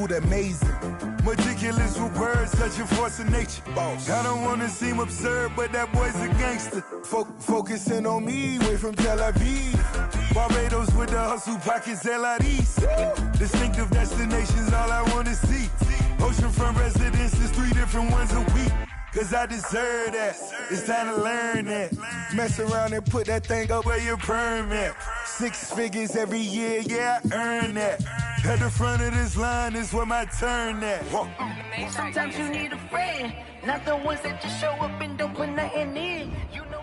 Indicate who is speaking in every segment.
Speaker 1: mood amazing. Meticulous with words, such a force of nature. Boss. I don't wanna seem absurd, but that boy's a gangster. Focusing on me, way from Tel Aviv. Barbados with the hustle pockets, LIDs. Distinctive destinations, all I wanna see. Oceanfront residences, 3 different ones a week. Cause I deserve that, it's time to learn that. Mess around and put that thing up where your permit. 6 figures every year, yeah, I earn that. At the front of this line is where my turn at.
Speaker 2: Sometimes you need a friend, not the ones that just show up and don't put nothing in. You know.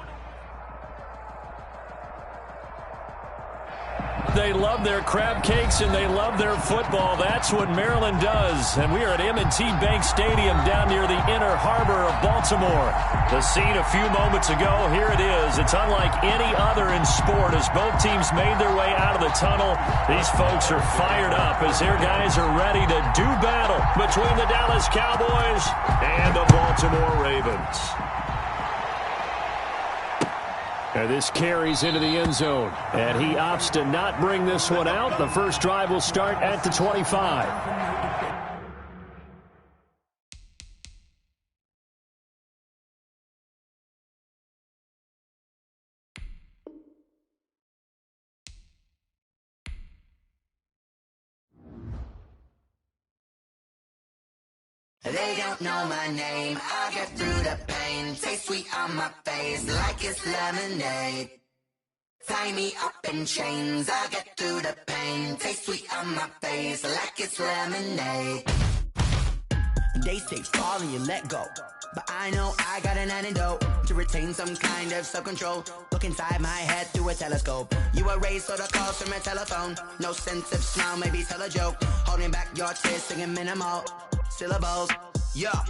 Speaker 3: They love their crab cakes and they love their football. That's what Maryland does. And we are at M&T Bank Stadium down near the inner harbor of Baltimore. The scene a few moments ago, here it is. It's unlike any other in sport as both teams made their way out of the tunnel. These folks are fired up as their guys are ready to do battle between the Dallas Cowboys and the Baltimore Ravens. And this carries into the end zone. And he opts to not bring this one out. The first drive will start at the 25.
Speaker 4: They don't know my name, I get through the pain. Taste sweet on my face like it's lemonade. Tie me up in chains, I get through the pain. Taste sweet on my face like it's lemonade. They say fall and you let go, but I know I got an antidote to retain some kind of self-control. Look inside my head through a telescope. You erase all the calls from a telephone. No sense of smile, maybe tell a joke. Holding back your tears, singing minimal syllables. Yeah,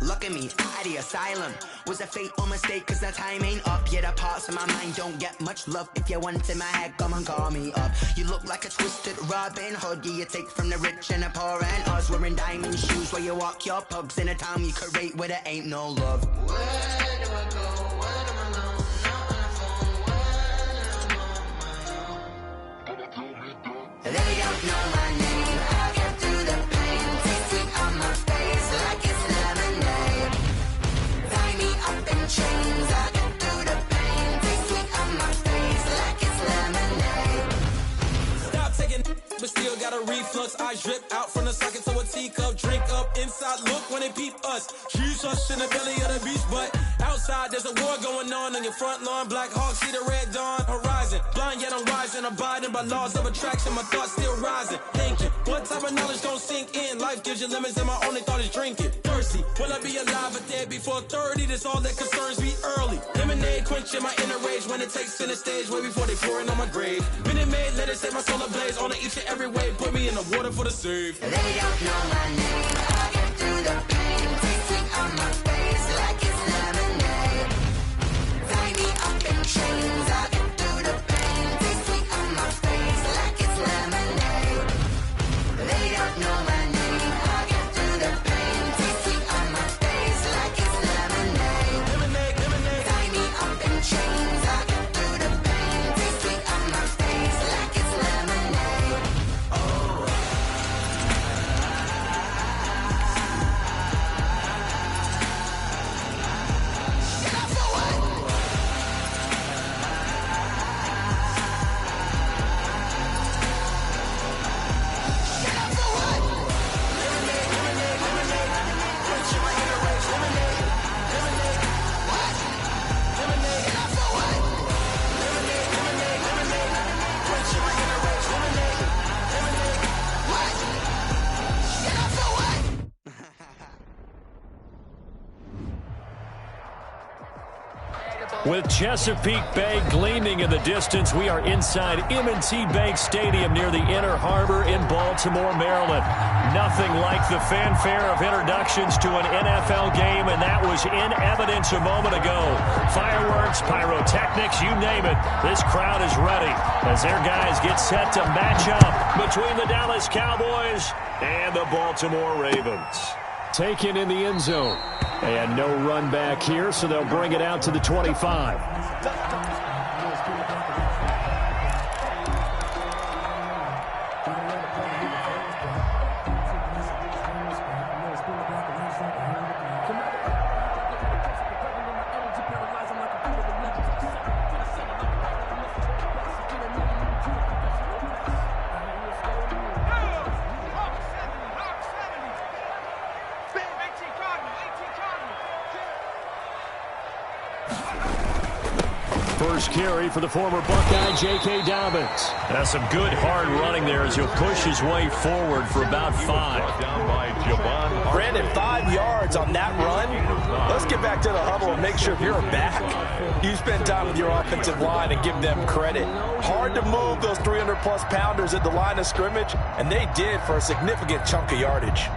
Speaker 4: look at me, out of the asylum. Was a fate or mistake, cause the time ain't up. Yeah, the parts of my mind don't get much love. If you want in my head, come and call me up. You look like a twisted Robin Hood. Yeah, you take from the rich and the poor and us. Wearing diamond shoes where you walk your pugs. In a town you create where there ain't no love. Where do I go? When I'm alone? Not on the phone. When I'm on my own. They don't know my name. I get through the pain. Taste sweet on my face like it's lemonade. Tie me up in chains. I get through the pain. Taste sweet on my face like it's lemonade.
Speaker 5: Stop taking, but still got a reflux. Eyes drip out from the socket to a teacup. Drink up inside, look when they peep us. Huge us in the belly of the beast, but outside there's a war going on your front lawn. Black Hawk, see the red dawn horizon. Blind yet I'm rising, abiding by laws of attraction. My thoughts still rising. Thinking, what type of knowledge don't sink in? Life gives you limits and my only thought is drinking. Thirsty, will I be alive or dead before 30? That's all that concerns me early. Lemonade quenching my inner rage when it takes center stage way before they pour it on my grave. Minute Maid, let it set my soul ablaze. On each and every way, put me in the water for the save.
Speaker 4: They don't know my name. I get through the pain. Taste sweet on my face like it's lemonade. Tie me up in chains. I get through the pain. Taste sweet on my face like it's lemonade. They don't know my name. I get through the pain. Taste sweet on my face like it's lemonade.
Speaker 5: Lemonade, lemonade.
Speaker 4: Tie me up in chains. I get through the pain. Taste sweet on my face like it's lemonade. Oh. Shut up for what? Shut up for what?
Speaker 5: Lemonade, lemonade, lemonade. Quenching my inner rage. Lemonade, lemonade.
Speaker 4: What?
Speaker 5: Lemonade,
Speaker 4: Shut up for what?
Speaker 5: lemonade, lemonade, lemonade. Quenching my inner rage. Lemonade, lemonade.
Speaker 4: What? Shut up for what?
Speaker 3: With Chesapeake Bay gleaming in the distance, we are inside M&T Bank Stadium near the inner harbor in Baltimore, Maryland. Nothing like the fanfare of introductions to an NFL game, and that was in evidence a moment ago. Fireworks, pyrotechnics, you name it. This crowd is ready as their guys get set to match up between the Dallas Cowboys and the Baltimore Ravens. Taken in the end zone. And no run back here, so they'll bring it out to the 25. first carry for the former Buckeye, J.K. Dobbins. That's some good hard running there as he'll push his way forward for about 5.
Speaker 6: Down by Javon.
Speaker 7: Brandon, 5 yards on that run. Let's get back to the huddle and make sure if you're a back, you spend time with your offensive line and give them credit. Hard to move those 300-plus pounders at the line of scrimmage, and they did for a significant chunk of yardage.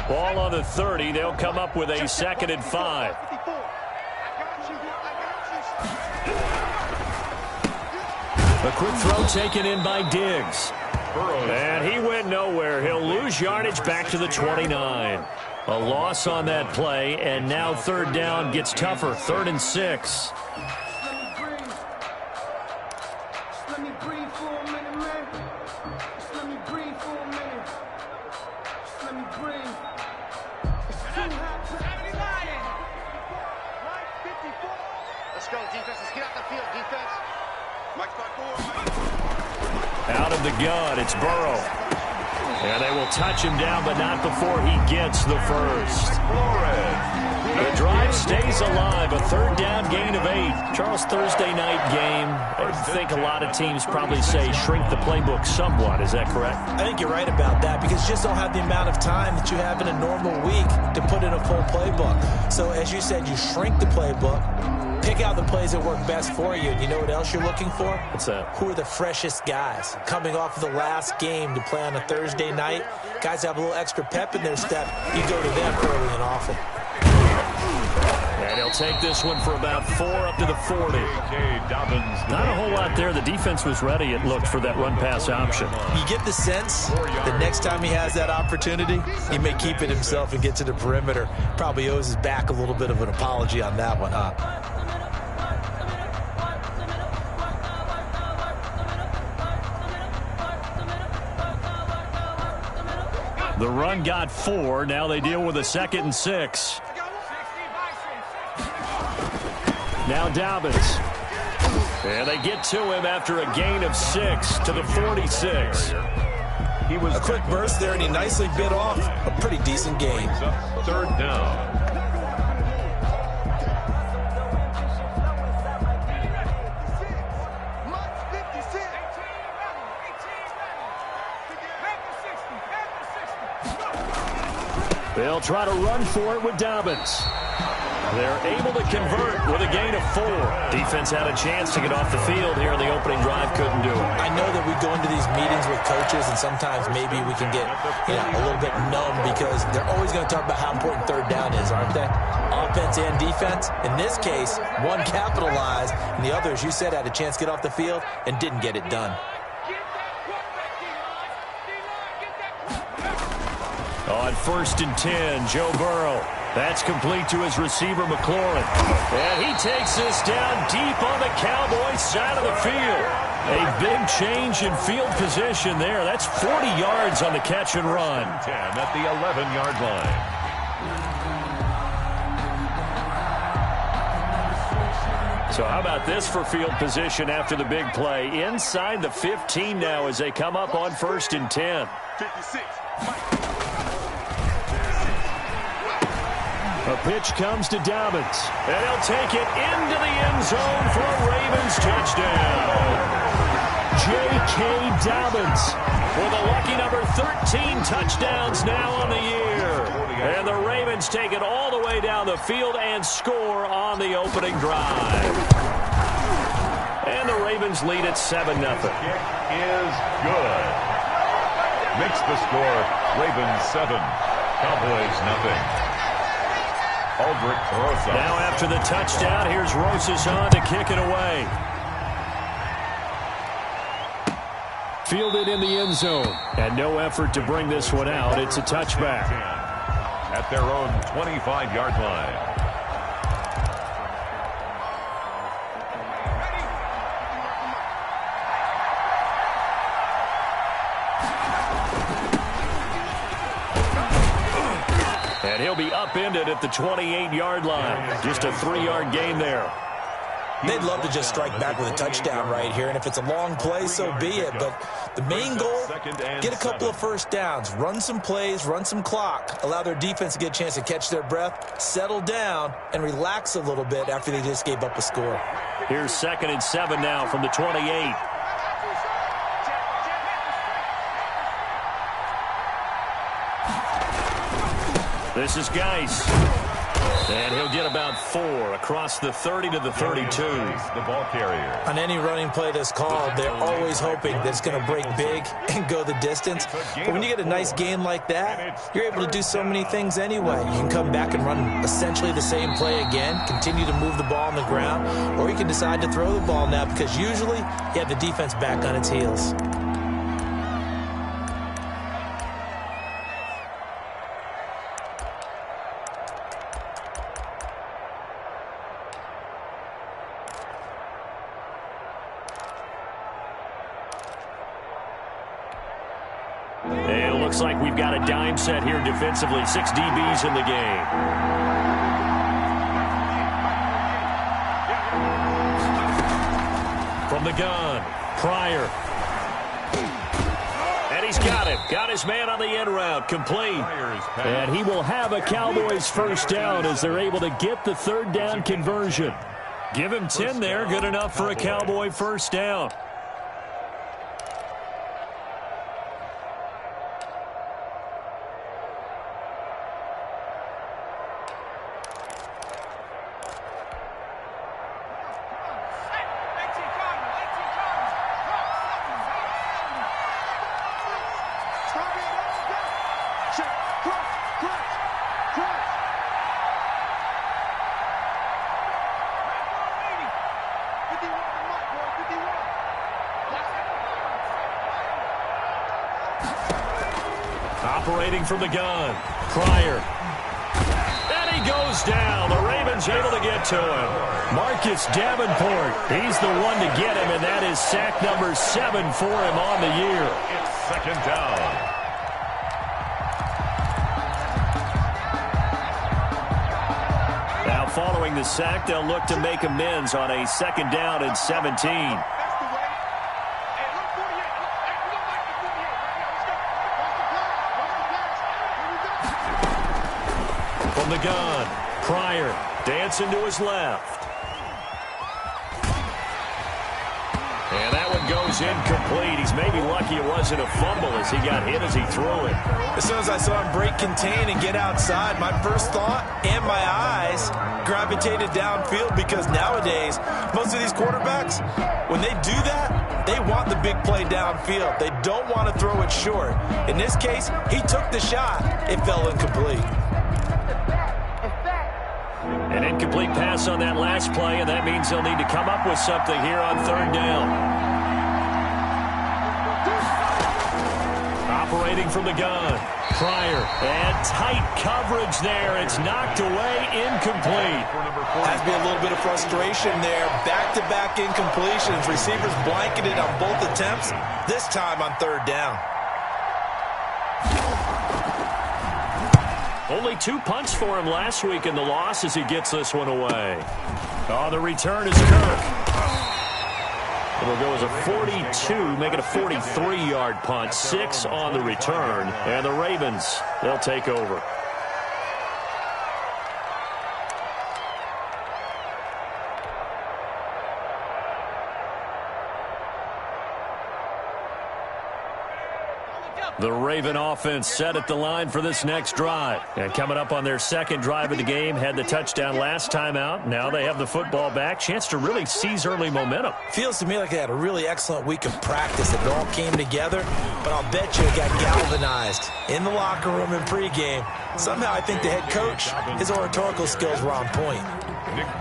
Speaker 3: Ball on the 30. They'll come up with a 2nd and 5. A quick throw taken in by Diggs. And he went nowhere. He'll lose yardage back to the 29. A loss on that play, and now 3rd down gets tougher. 3rd and 6. Out of the gun, it's Burrow. And they will touch him down, but not before he gets the first. The drive stays alive. A 3rd down gain of 8. Charles, Thursday night game. I think a lot of teams probably say shrink the playbook somewhat. Is that correct?
Speaker 7: I think you're right about that because you just don't have the amount of time that you have in a normal week to put in a full playbook. So as you said, you shrink the playbook. Pick out the plays that work best for you. And you know what else you're looking for?
Speaker 3: What's that?
Speaker 7: Who are the freshest guys? Coming off of the last game to play on a Thursday night, guys have a little extra pep in their step. You go to them early and often.
Speaker 3: And he'll take this one for about 4 up to the 40. Not a whole lot there. The defense was ready, it looked, for that run-pass option.
Speaker 7: You get the sense that next time he has that opportunity, he may keep it himself and get to the perimeter. Probably owes his back a little bit of an apology on that one, huh?
Speaker 3: The run got 4. Now they deal with a 2nd and 6. Now Dobbins. And they get to him after a gain of 6 to the 46.
Speaker 7: He was a quick burst there, and he nicely bit off a pretty decent gain.
Speaker 6: 3rd down.
Speaker 3: They'll try to run for it with Dobbins. They're able to convert with a gain of 4. Defense had a chance to get off the field here in the opening drive, couldn't do it.
Speaker 7: I know that we go into these meetings with coaches, and sometimes maybe we can get a little bit numb because they're always going to talk about how important 3rd down is, aren't they? Offense and defense. In this case, one capitalized, and the other, as you said, had a chance to get off the field and didn't get it done.
Speaker 3: On 1st and 10, Joe Burrow. That's complete to his receiver, McLaurin. And he takes this down deep on the Cowboys side of the field. A big change in field position there. That's 40 yards on the catch and run.
Speaker 6: 10 at the 11-yard line.
Speaker 3: So how about this for field position after the big play? Inside the 15 now as they come up on 1st and 10.
Speaker 1: 56.
Speaker 3: A pitch comes to Dobbins, and he'll take it into the end zone for a Ravens touchdown. J.K. Dobbins with a lucky number 13 touchdowns now on the year. And the Ravens take it all the way down the field and score on the opening drive. And the Ravens lead at 7-0.
Speaker 6: Kick is good. Makes the score Ravens 7, Cowboys 0.
Speaker 3: Now after the touchdown, here's Rosas on to kick it away. Fielded in the end zone. And no effort to bring this one out. It's a touchback.
Speaker 6: At their own 25-yard line. And he'll be upended at the 28-yard line. Just a 3-yard gain there.
Speaker 7: They'd love to just strike back with a touchdown right here, and if it's a long play, so be it. But the main goal, get a couple of first downs, run some plays, run some clock, allow their defense to get a chance to catch their breath, settle down, and relax a little bit after they just gave up a score.
Speaker 3: Here's 2nd and 7 now from the 28. This is Geis. And he'll get about 4 across the 30 to the 32.
Speaker 6: The ball carrier.
Speaker 7: On any running play that's called, they're always hoping that it's going to break big and go the distance. But when you get a nice gain like that, you're able to do so many things anyway. You can come back and run essentially the same play again, continue to move the ball on the ground, or you can decide to throw the ball now because usually you have the defense back on its heels.
Speaker 3: And it looks like we've got a dime set here defensively. 6 DBs in the game. From the gun, Pryor. And he's got it. Got his man on the end route. Complete. And he will have a Cowboys first down as they're able to get the 3rd down conversion. Give him 10 there. Good enough for a Cowboy first down. Operating from the gun, Pryor. And he goes down. The Ravens able to get to him. Marcus Davenport, he's the one to get him, and that is sack number 7 for him on the year.
Speaker 6: It's 2nd down.
Speaker 3: Now following the sack, they'll look to make amends on a 2nd down and 17. From the gun, Pryor dancing to his left. And that one goes incomplete. He's maybe lucky it wasn't a fumble as he got hit as he threw it.
Speaker 7: As soon as I saw him break contain and get outside, my first thought and my eyes gravitated downfield because nowadays, most of these quarterbacks, when they do that, they want the big play downfield. They don't want to throw it short. In this case, he took the shot. It fell incomplete.
Speaker 3: An incomplete pass on that last play, and that means they'll need to come up with something here on 3rd down. Operating from the gun, Pryor, and tight coverage there. It's knocked away, incomplete.
Speaker 7: Has to be a little bit of frustration there. Back-to-back incompletions. Receivers blanketed on both attempts, this time on 3rd down.
Speaker 3: Only 2 punts for him last week in the loss as he gets this one away. Oh, the return is Kirk. It'll go as a 42, make it a 43-yard punt. 6 on the return. And the Ravens, they'll take over. The Raven offense set at the line for this next drive. And coming up on their 2nd drive of the game, had the touchdown last time out. Now they have the football back. Chance to really seize early momentum.
Speaker 7: Feels to me like they had a really excellent week of practice. It all came together, but I'll bet you it got galvanized in the locker room in pregame. Somehow I think the head coach, his oratorical skills were on point.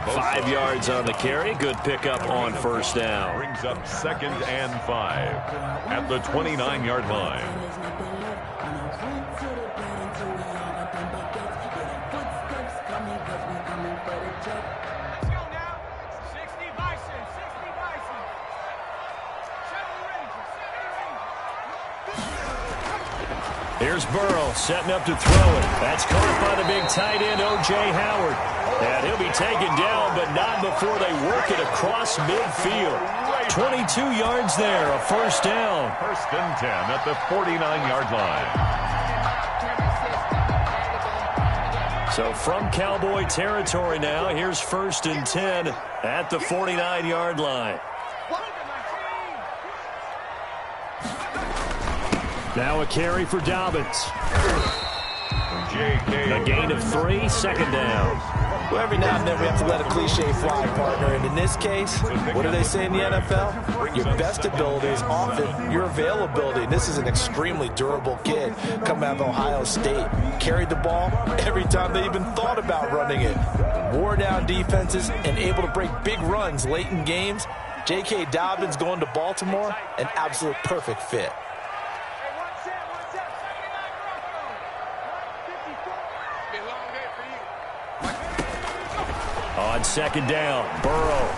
Speaker 3: 5 yards on the carry. Good pickup on first down.
Speaker 6: Brings up 2nd and 5 at the 29-yard line.
Speaker 3: Here's Burrow setting up to throw it. That's caught by the big tight end, O.J. Howard. And he'll be taken down, but not before they work it across midfield. 22 yards there, a first down.
Speaker 6: First and 10 at the 49-yard line.
Speaker 3: So from Cowboy territory now, here's first and 10 at the 49-yard line. Now a carry for Dobbins. A gain of 3, second down.
Speaker 7: Well, every now and then we have to let a cliche fly, partner. And in this case, what do they say in the NFL? Your best ability is often your availability. And this is an extremely durable kid coming out of Ohio State. Carried the ball every time they even thought about running it. Wore down defenses and able to break big runs late in games. J.K. Dobbins going to Baltimore, an absolute perfect fit.
Speaker 3: On second down, Burrow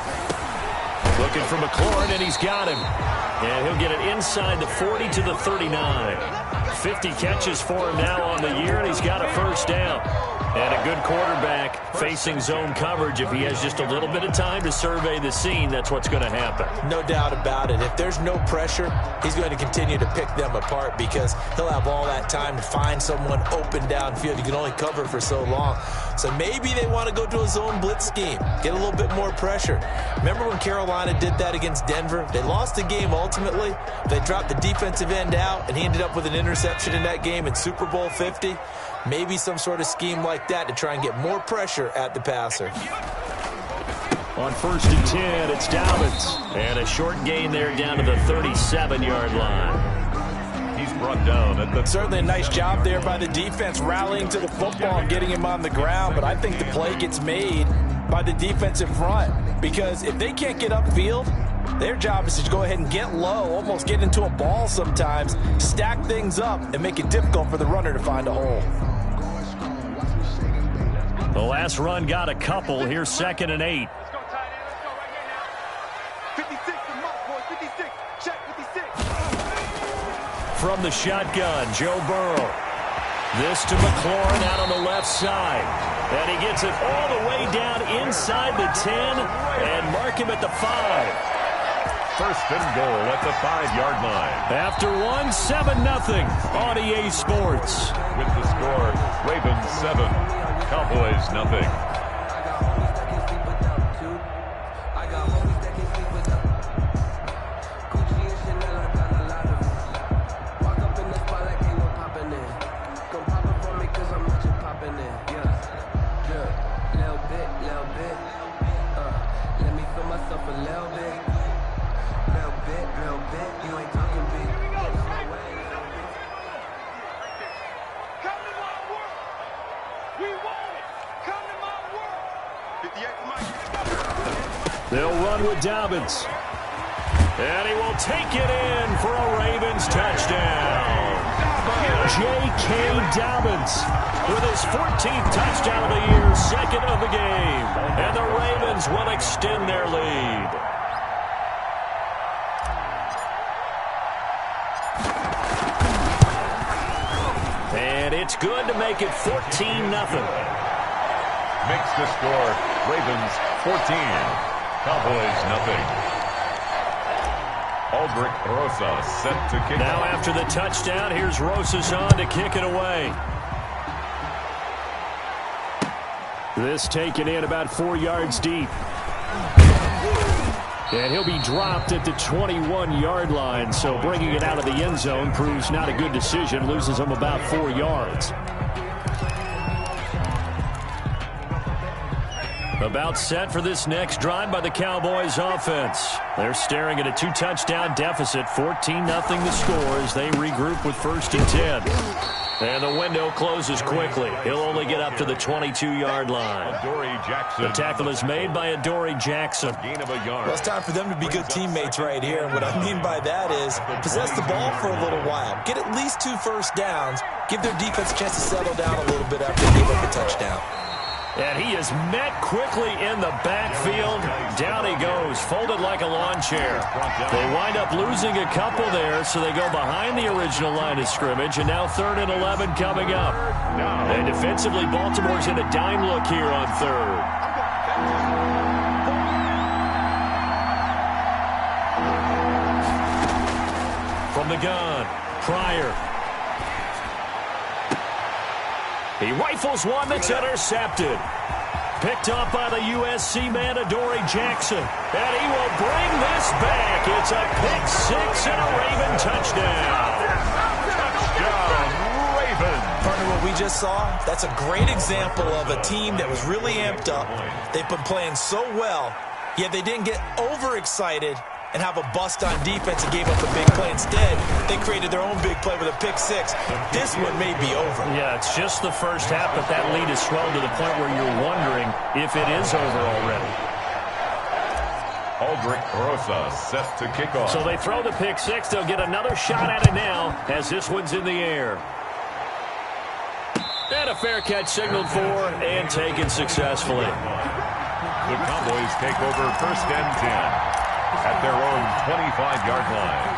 Speaker 3: looking for McLaurin, and he's got him. And he'll get it inside the 40 to the 39. 50 catches for him now on the year, and he's got a first down. And a good quarterback facing zone coverage. If he has just a little bit of time to survey the scene, that's what's going to happen.
Speaker 7: No doubt about it. If there's no pressure, he's going to continue to pick them apart because he'll have all that time to find someone open downfield. You can only cover for so long. So maybe they want to go to a zone blitz scheme, get a little bit more pressure. Remember when Carolina did that against Denver? They lost the game ultimately. They dropped the defensive end out, and he ended up with an interception in that game in Super Bowl 50. Maybe some sort of scheme like that to try and get more pressure at the passer.
Speaker 3: On first and 10, it's Dobbins. And a short gain there down to the 37-yard line.
Speaker 6: He's brought down at the...
Speaker 7: Certainly a nice job there by the defense rallying to the football and getting him on the ground. But I think the play gets made by the defensive front. Because if they can't get upfield, their job is to go ahead and get low, almost get into a ball sometimes, stack things up, and make it difficult for the runner to find a hole.
Speaker 3: The last run got a couple. Here's second and 8. From the shotgun, Joe Burrow. This to McLaurin out on the left side. And he gets it all the way down inside the 10 and mark him at the 5.
Speaker 6: First and goal at the 5-yard line.
Speaker 3: After 7-0 on EA Sports.
Speaker 6: With the score, Ravens 7, Cowboys nothing.
Speaker 3: They'll run with Dobbins. And he will take it in for a Ravens touchdown. J.K. Dobbins with his 14th touchdown of the year, second of the game. And the Ravens will extend their lead. And it's good to make it 14-0.
Speaker 6: Makes the score, Ravens 14. Cowboys nothing. Aldrich Rosa set to kick.
Speaker 3: Now after the touchdown, here's Rosas on to kick it away. This taken in about 4 yards deep. And he'll be dropped at the 21-yard line, so bringing it out of the end zone proves not a good decision. Loses him about 4 yards. About set for this next drive by the Cowboys offense. They're staring at a 2-touchdown deficit, 14-0 the score as they regroup with first and 10. And the window closes quickly. He'll only get up to the 22-yard line. The tackle is made by Adoree Jackson.
Speaker 6: Gain of a yard.
Speaker 7: Well, it's time for them to be good teammates right here. And what I mean by that is possess the ball for a little while. Get at least 2 first downs. Give their defense a chance to settle down a little bit after they give up a touchdown.
Speaker 3: And he is met quickly in the backfield. Down he goes, folded like a lawn chair. They wind up losing a couple there, so they go behind the original line of scrimmage, and now 3rd and 11 coming up. And defensively, Baltimore's in a dime look here on 3rd. From the gun, Pryor. He rifles one that's intercepted. Picked up by the USC man, Adoree Jackson. And he will bring this back. It's a pick six and a Raven touchdown.
Speaker 6: Touchdown, Raven.
Speaker 7: Partner, what we just saw, that's a great example of a team that was really amped up. They've been playing so well, yet they didn't get overexcited and have a bust on defense and gave up a big play. Instead, they created their own big play with a pick six. This one may be over.
Speaker 3: Yeah, it's just the first half, but that lead has swelled to the point where you're wondering if it is over already.
Speaker 6: Aldrich Rosa set to kick off.
Speaker 3: So they throw the pick six. They'll get another shot at it now as this one's in the air. And a fair catch signaled for and taken successfully.
Speaker 6: The Cowboys take over 1st and 10. At their own 25-yard line.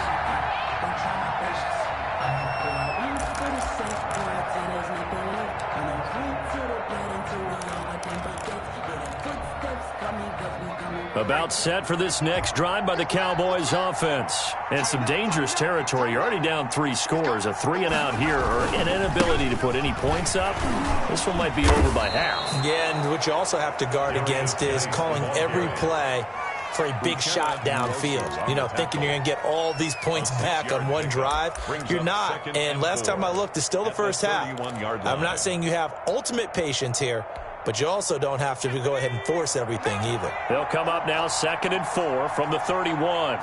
Speaker 3: About set for this next drive by the Cowboys offense. And some dangerous territory. You're already down 3 scores. A 3-and-out here or an inability to put any points up. This one might be over by half.
Speaker 7: Yeah, and what you also have to guard against is calling every play for a big shot downfield. You know, thinking you're going to get all these points back on one drive. You're not. And last time I looked, it's still the first half. I'm not saying you have ultimate patience here, but you also don't have to go ahead and force everything either.
Speaker 3: They'll come up now 2nd and 4 from the 31.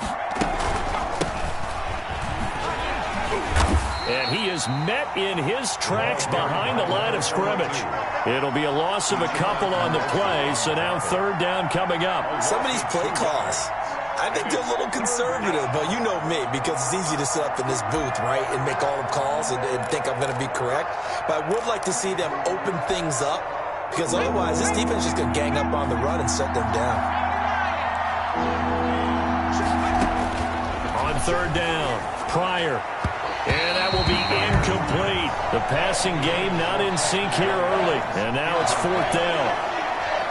Speaker 3: And he is met in his tracks behind the line of scrimmage. It'll be a loss of a couple on the play, so now 3rd down coming up.
Speaker 7: Some of these play calls, I think they're a little conservative, but you know me, because it's easy to sit up in this booth, right, and make all the calls and think I'm going to be correct. But I would like to see them open things up, because otherwise this defense is just going to gang up on the run and shut them down.
Speaker 3: On 3rd down, Pryor. And that will be incomplete. The passing game not in sync here early. And now it's 4th down.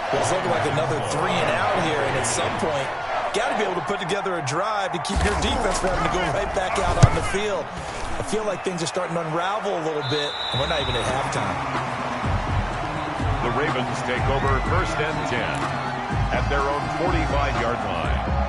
Speaker 7: Well, it's looking like another 3-and-out here, and at some point, got to be able to put together a drive to keep your defense from having to go right back out on the field. I feel like things are starting to unravel a little bit, and we're not even at halftime.
Speaker 6: The Ravens take over 1st and 10 at their own 45-yard line.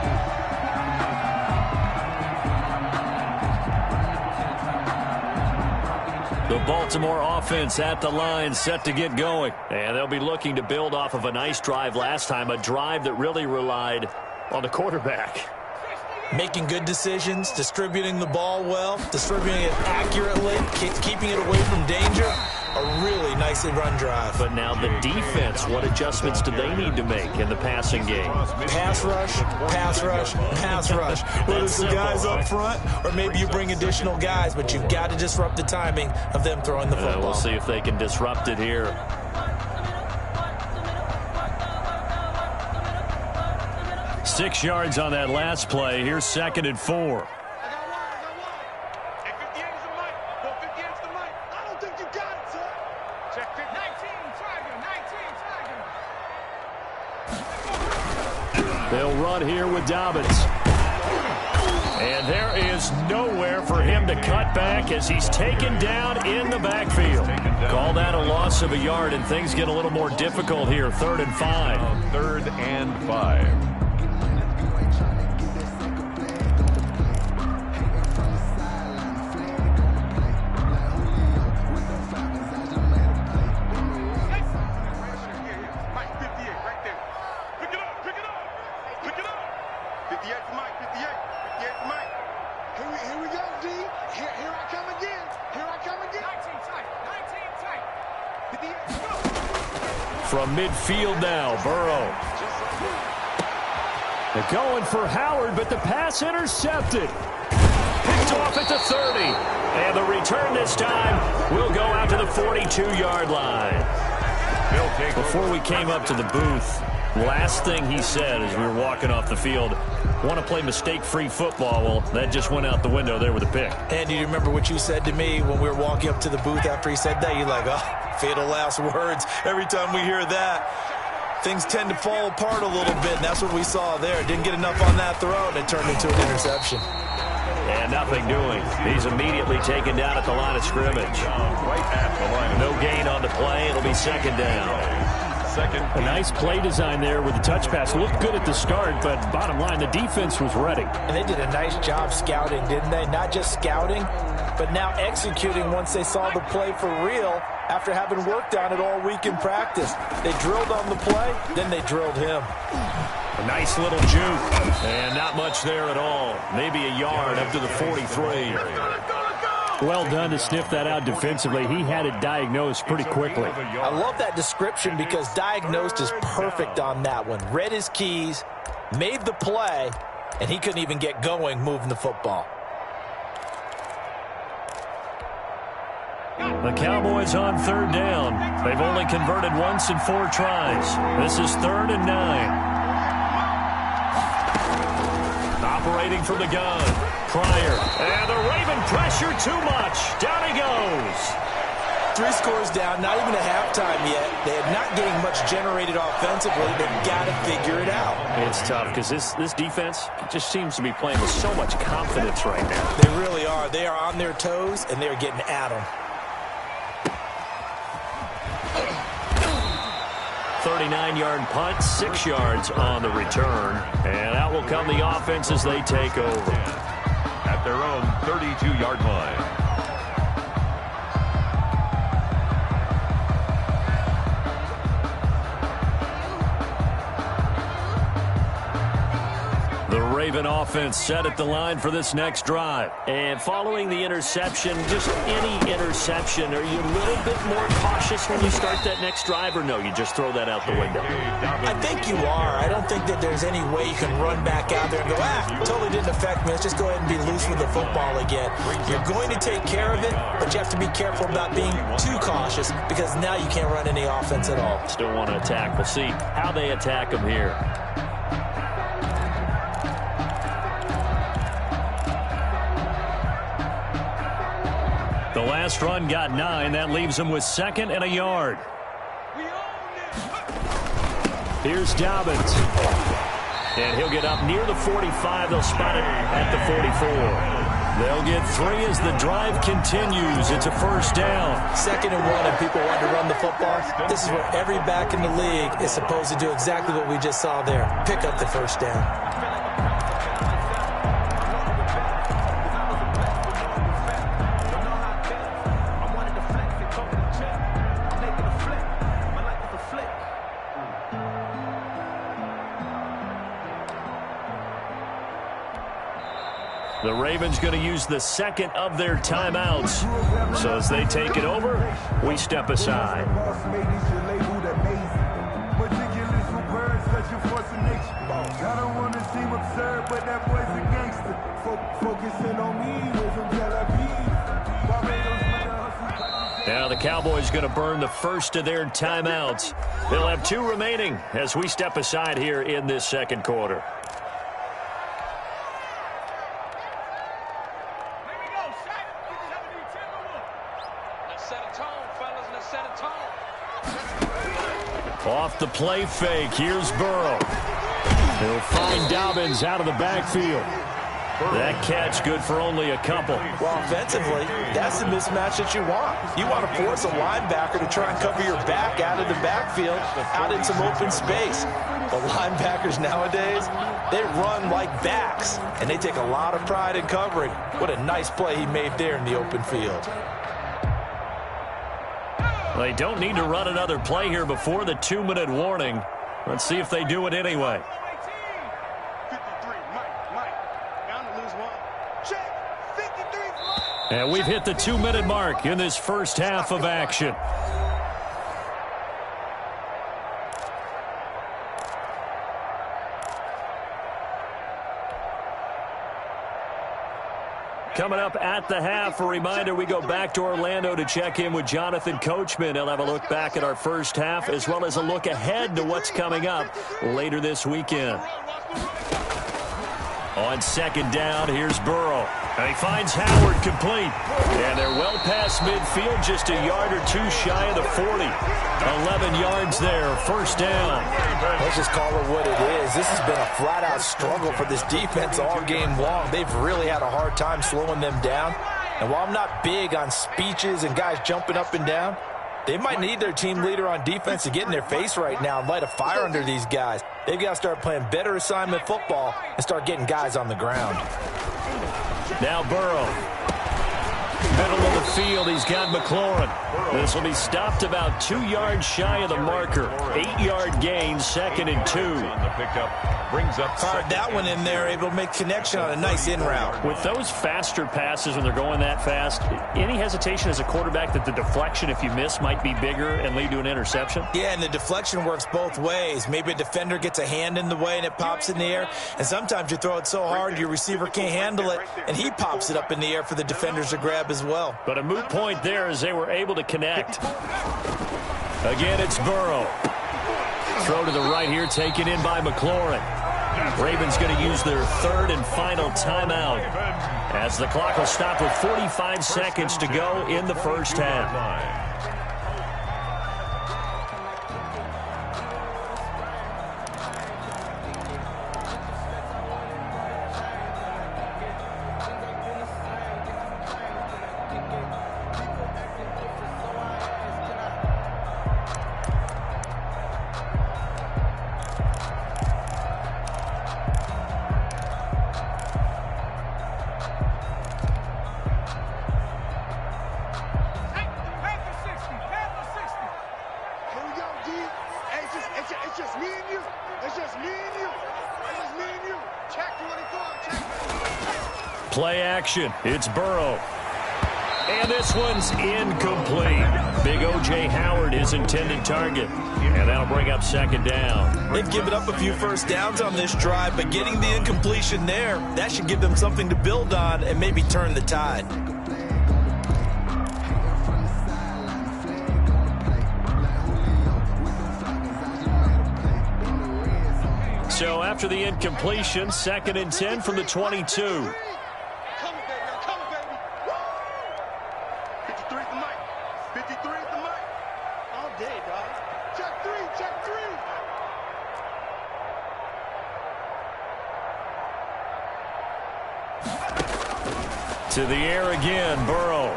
Speaker 3: The Baltimore offense at the line, set to get going. And they'll be looking to build off of a nice drive last time, a drive that really relied on the quarterback.
Speaker 7: Making good decisions, distributing the ball well, distributing it accurately, keeping it away from danger. A really nicely run drive.
Speaker 3: But now the defense, what adjustments do they need to make in the passing game?
Speaker 7: Pass rush, pass rush, pass rush. Whether it's the guys up front or maybe you bring additional guys, but you've got to disrupt the timing of them throwing the football.
Speaker 3: We'll see if they can disrupt it here. Six yards on that last play. Here's 2nd and 4. They'll run here with Dobbins. And there is nowhere for him to cut back as he's taken down in the backfield. Call that a loss of a yard, and things get a little more difficult here. 3rd and 5.
Speaker 6: 3rd and 5.
Speaker 3: From midfield now, Burrow. They're going for Howard, but the pass intercepted. Picked off at the 30. And the return this time will go out to the 42-yard line. Before we came up to the booth, last thing he said as we were walking off the field, want to play mistake-free football. Well, that just went out the window there with a pick.
Speaker 7: And do you remember what you said to me when we were walking up to the booth after he said that? You're like, oh, fatal last words. Every time we hear that, things tend to fall apart a little bit, and that's what we saw there. Didn't get enough on that throw, and it turned into an interception.
Speaker 3: And nothing doing. He's immediately taken down at the line of scrimmage. No gain on the play. It'll be second down.
Speaker 8: A nice play design there with the touch pass. Looked good at the start, but bottom line, the defense was ready.
Speaker 7: And they did a nice job scouting, didn't they? Not just scouting, but now executing once they saw the play for real after having worked on it all week in practice. They drilled on the play, then they drilled him.
Speaker 3: A nice little juke, and not much there at all. Maybe a yard up to the 43.
Speaker 8: Well done to sniff that out defensively. He had it diagnosed pretty quickly.
Speaker 7: I love that description because diagnosed is perfect on that one. Read his keys, made the play, and he couldn't even get going moving the football.
Speaker 3: The Cowboys on third down. They've only converted once in 4 tries. This is 3rd and 9. Operating from the gun. Pryor. And the Raven pressure too much. Down he goes.
Speaker 7: 3 scores down, not even a halftime yet. They are not getting much generated offensively. They've got to figure it out.
Speaker 3: It's tough because this defense just seems to be playing with so much confidence right now.
Speaker 7: They really are. They are on their toes, and they're getting at them.
Speaker 3: 39-yard punt, 6 yards on the return. And out will come the offense as they take over.
Speaker 6: At their own 32-yard line.
Speaker 3: The Raven offense set at the line for this next drive. And following the interception, just any interception, are you a little bit more cautious when you start that next drive, or no, you just throw that out the window?
Speaker 7: I think you are. I don't think that there's any way you can run back out there and go, totally didn't affect me. Let's just go ahead and be loose with the football again. You're going to take care of it, but you have to be careful about being too cautious because now you can't run any offense at all.
Speaker 3: Still want to attack. We'll see how they attack them here. The last run got 9. That leaves him with 2nd and a yard. Here's Dobbins. And he'll get up near the 45. They'll spot it at the 44. They'll get 3 as the drive continues. It's a first down.
Speaker 7: 2nd and 1, and people want to run the football. This is where every back in the league is supposed to do exactly what we just saw there. Pick up the first down.
Speaker 3: The Ravens going to use the 2nd of their timeouts. So as they take it over, we step aside.
Speaker 1: I don't want to seem absurd, but that boy's a gangster. Focusing on me, way from Tel Aviv.
Speaker 3: Now the Cowboys going to burn the first of their timeouts. They'll have 2 remaining as we step aside here in this 2nd quarter. Off the play fake, here's Burrow. He'll find Dobbins out of the backfield. That catch good for only a couple.
Speaker 7: Well, offensively, that's the mismatch that you want. You want to force a linebacker to try and cover your back out of the backfield, out in some open space. But linebackers nowadays, they run like backs, and they take a lot of pride in covering. What a nice play he made there in the open field.
Speaker 3: They don't need to run another play here before the 2-minute warning. Let's see if they do it anyway. And we've hit the 2-minute mark in this first half of action. Coming up at the half, a reminder, we go back to Orlando to check in with Jonathan Coachman. He'll have a look back at our first half as well as a look ahead to what's coming up later this weekend. On second down, here's Burrow. And he finds Howard complete. And they're well past midfield, just a yard or two shy of the 40. 11 yards there, first down.
Speaker 7: Let's just call it what it is. This has been a flat-out struggle for this defense all game long. They've really had a hard time slowing them down. And while I'm not big on speeches and guys jumping up and down, they might need their team leader on defense to get in their face right now and light a fire under these guys. They've got to start playing better assignment football and start getting guys on the ground.
Speaker 3: Now Burrow. Middle of the field, he's got McLaurin. This will be stopped about 2 yards shy of the marker. 8-yard gain, 2nd and 2.
Speaker 6: The pickup brings up
Speaker 7: that one in there, able to make connection on a nice in route.
Speaker 3: With those faster passes when they're going that fast, any hesitation as a quarterback that the deflection, if you miss, might be bigger and lead to an interception?
Speaker 7: Yeah, and the deflection works both ways. Maybe a defender gets a hand in the way and it pops in the air. And sometimes you throw it so hard your receiver can't handle it, and he pops it up in the air for the defenders to grab as well.
Speaker 3: But a moot point there as they were able to connect. Again, it's Burrow. Throw to the right here, taken in by McLaurin. Ravens going to use their third and final timeout as the clock will stop with 45 seconds to go in the first half. Play action. It's Burrow. And this one's incomplete. Big O.J. Howard, his intended target. And that'll bring up second down.
Speaker 7: They've given up a few first downs on this drive, but getting the incompletion there, that should give them something to build on and maybe turn the tide.
Speaker 3: So after the incompletion, 2nd and 10 from the 22. To the air again, Burrow.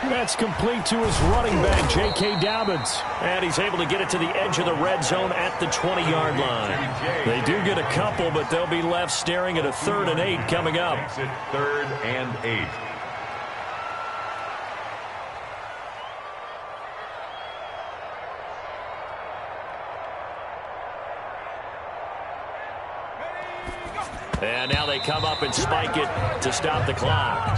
Speaker 3: That's complete to his running back, J.K. Dobbins. And he's able to get it to the edge of the red zone at the 20-yard line. They do get a couple, but they'll be left staring at a 3rd and 8 coming up.
Speaker 6: 3rd and 8.
Speaker 3: And now they come up and spike it to stop the clock.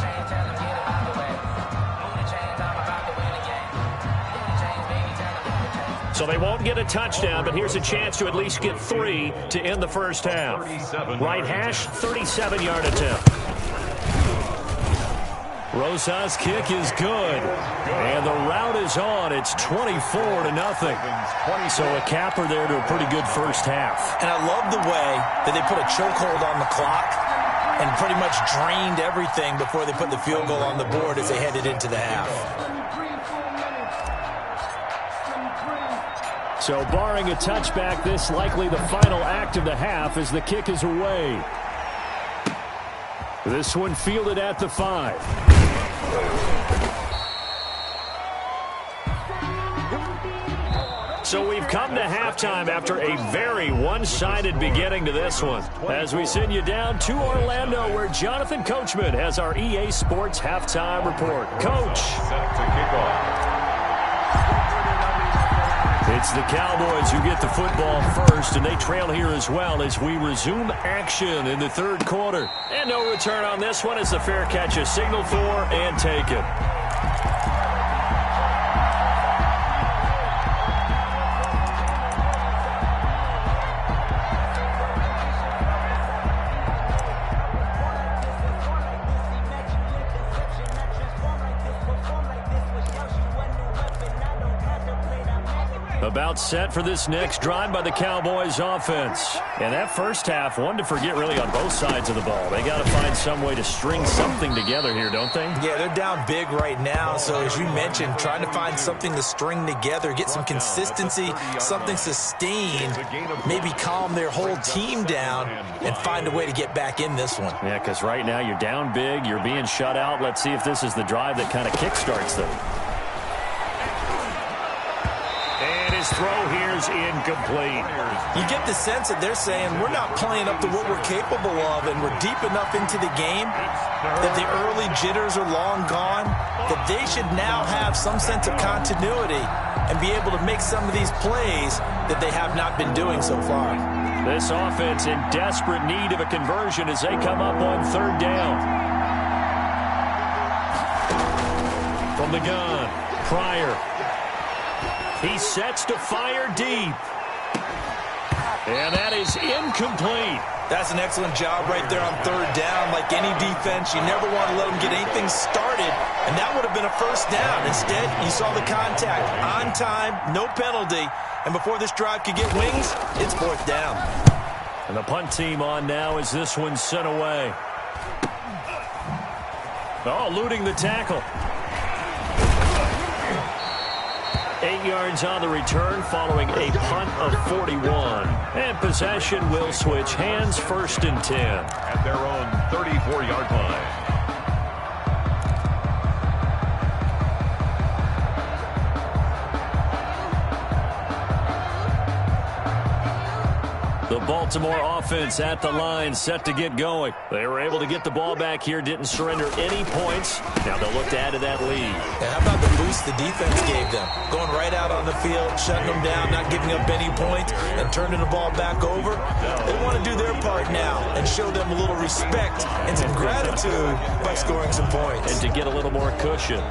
Speaker 3: So they won't get a touchdown, but here's a chance to at least get 3 to end the first half. Right hash, 37-yard attempt. Rosas' kick is good. And the route is on. It's 24-0. So a capper there to a pretty good first half.
Speaker 7: And I love the way that they put a chokehold on the clock and pretty much drained everything before they put the field goal on the board as they headed into the half.
Speaker 3: So barring a touchback, this likely the final act of the half as the kick is away. This one fielded at the 5. So we've come to halftime after a very one-sided beginning to this one. As we send you down to Orlando, where Jonathan Coachman has our EA Sports halftime report. Coach.
Speaker 6: Set to kick off.
Speaker 3: It's the Cowboys who get the football first, and they trail here as well as we resume action in the third quarter. And no return on this one as the fair catch is signaled for and taken. About set for this next drive by the Cowboys offense. And that first half, one to forget really on both sides of the ball. They got to find some way to string something together here, don't they?
Speaker 7: Yeah, they're down big right now. So as you mentioned, trying to find something to string together, get some consistency, something sustained, maybe calm their whole team down and find a way to get back in this one.
Speaker 3: Yeah, because right now you're down big, you're being shut out. Let's see if this is the drive that kind of kickstarts them. His throw here is incomplete.
Speaker 7: You get the sense that they're saying we're not playing up to what we're capable of, and we're deep enough into the game that the early jitters are long gone, that they should now have some sense of continuity and be able to make some of these plays that they have not been doing so far.
Speaker 3: This offense in desperate need of a conversion as they come up on third down. From the gun, Pryor. He sets to fire deep. And that is incomplete.
Speaker 7: That's an excellent job right there on third down. Like any defense, you never want to let them get anything started, and that would have been a first down. Instead, you saw the contact on time, no penalty, and before this drive could get wings, it's fourth down.
Speaker 3: And the punt team on now as this one's sent away. Oh, eluding the tackle. 8 yards on the return following a punt of 41. And possession will switch hands, 1st and 10.
Speaker 6: At their own 34-yard line.
Speaker 3: The Baltimore offense at the line, set to get going. They were able to get the ball back here, didn't surrender any points. Now they'll look to add to that lead.
Speaker 7: And how about the boost the defense gave them? Going right out on the field, shutting them down, not giving up any points, and turning the ball back over. They want to do their part now and show them a little respect and some gratitude by scoring some points.
Speaker 3: And to get a little more cushion.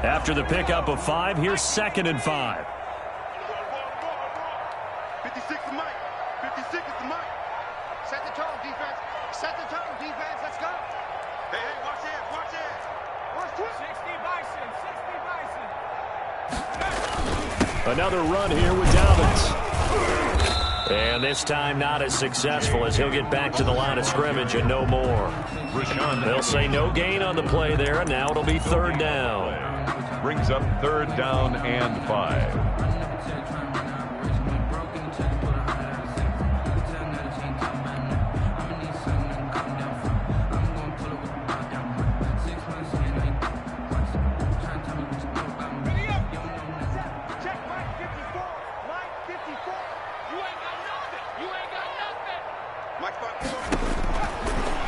Speaker 3: After the pickup of 5, here's 2nd and 5.
Speaker 9: 56 is Mike. 56 is the Mike. Set the tone, defense. Set the tone, defense. Let's go. Hey, watch it. Watch it. Watch it. 60 Bison. 60 Bison.
Speaker 3: Another run here with Dobbins. And this time not as successful as he'll get back to the line of scrimmage and no more. They'll say no gain on the play there, and now it'll be 3rd down.
Speaker 6: Brings up 3rd down and 5.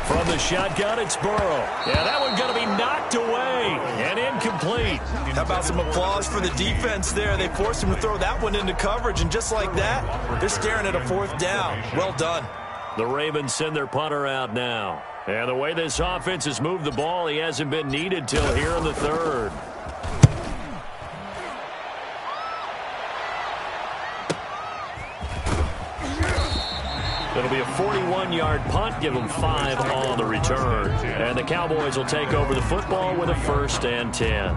Speaker 3: From the shotgun, it's Burrow. Yeah, that one's going to be knocked away and incomplete.
Speaker 7: How about some applause for the defense there? They forced him to throw that one into coverage, and just like that, they're staring at a 4th down. Well done.
Speaker 3: The Ravens send their punter out now. And the way this offense has moved the ball, he hasn't been needed till here in the 3rd. It'll be a 41-yard punt, give them 5 on the return. And the Cowboys will take over the football with a 1st and 10.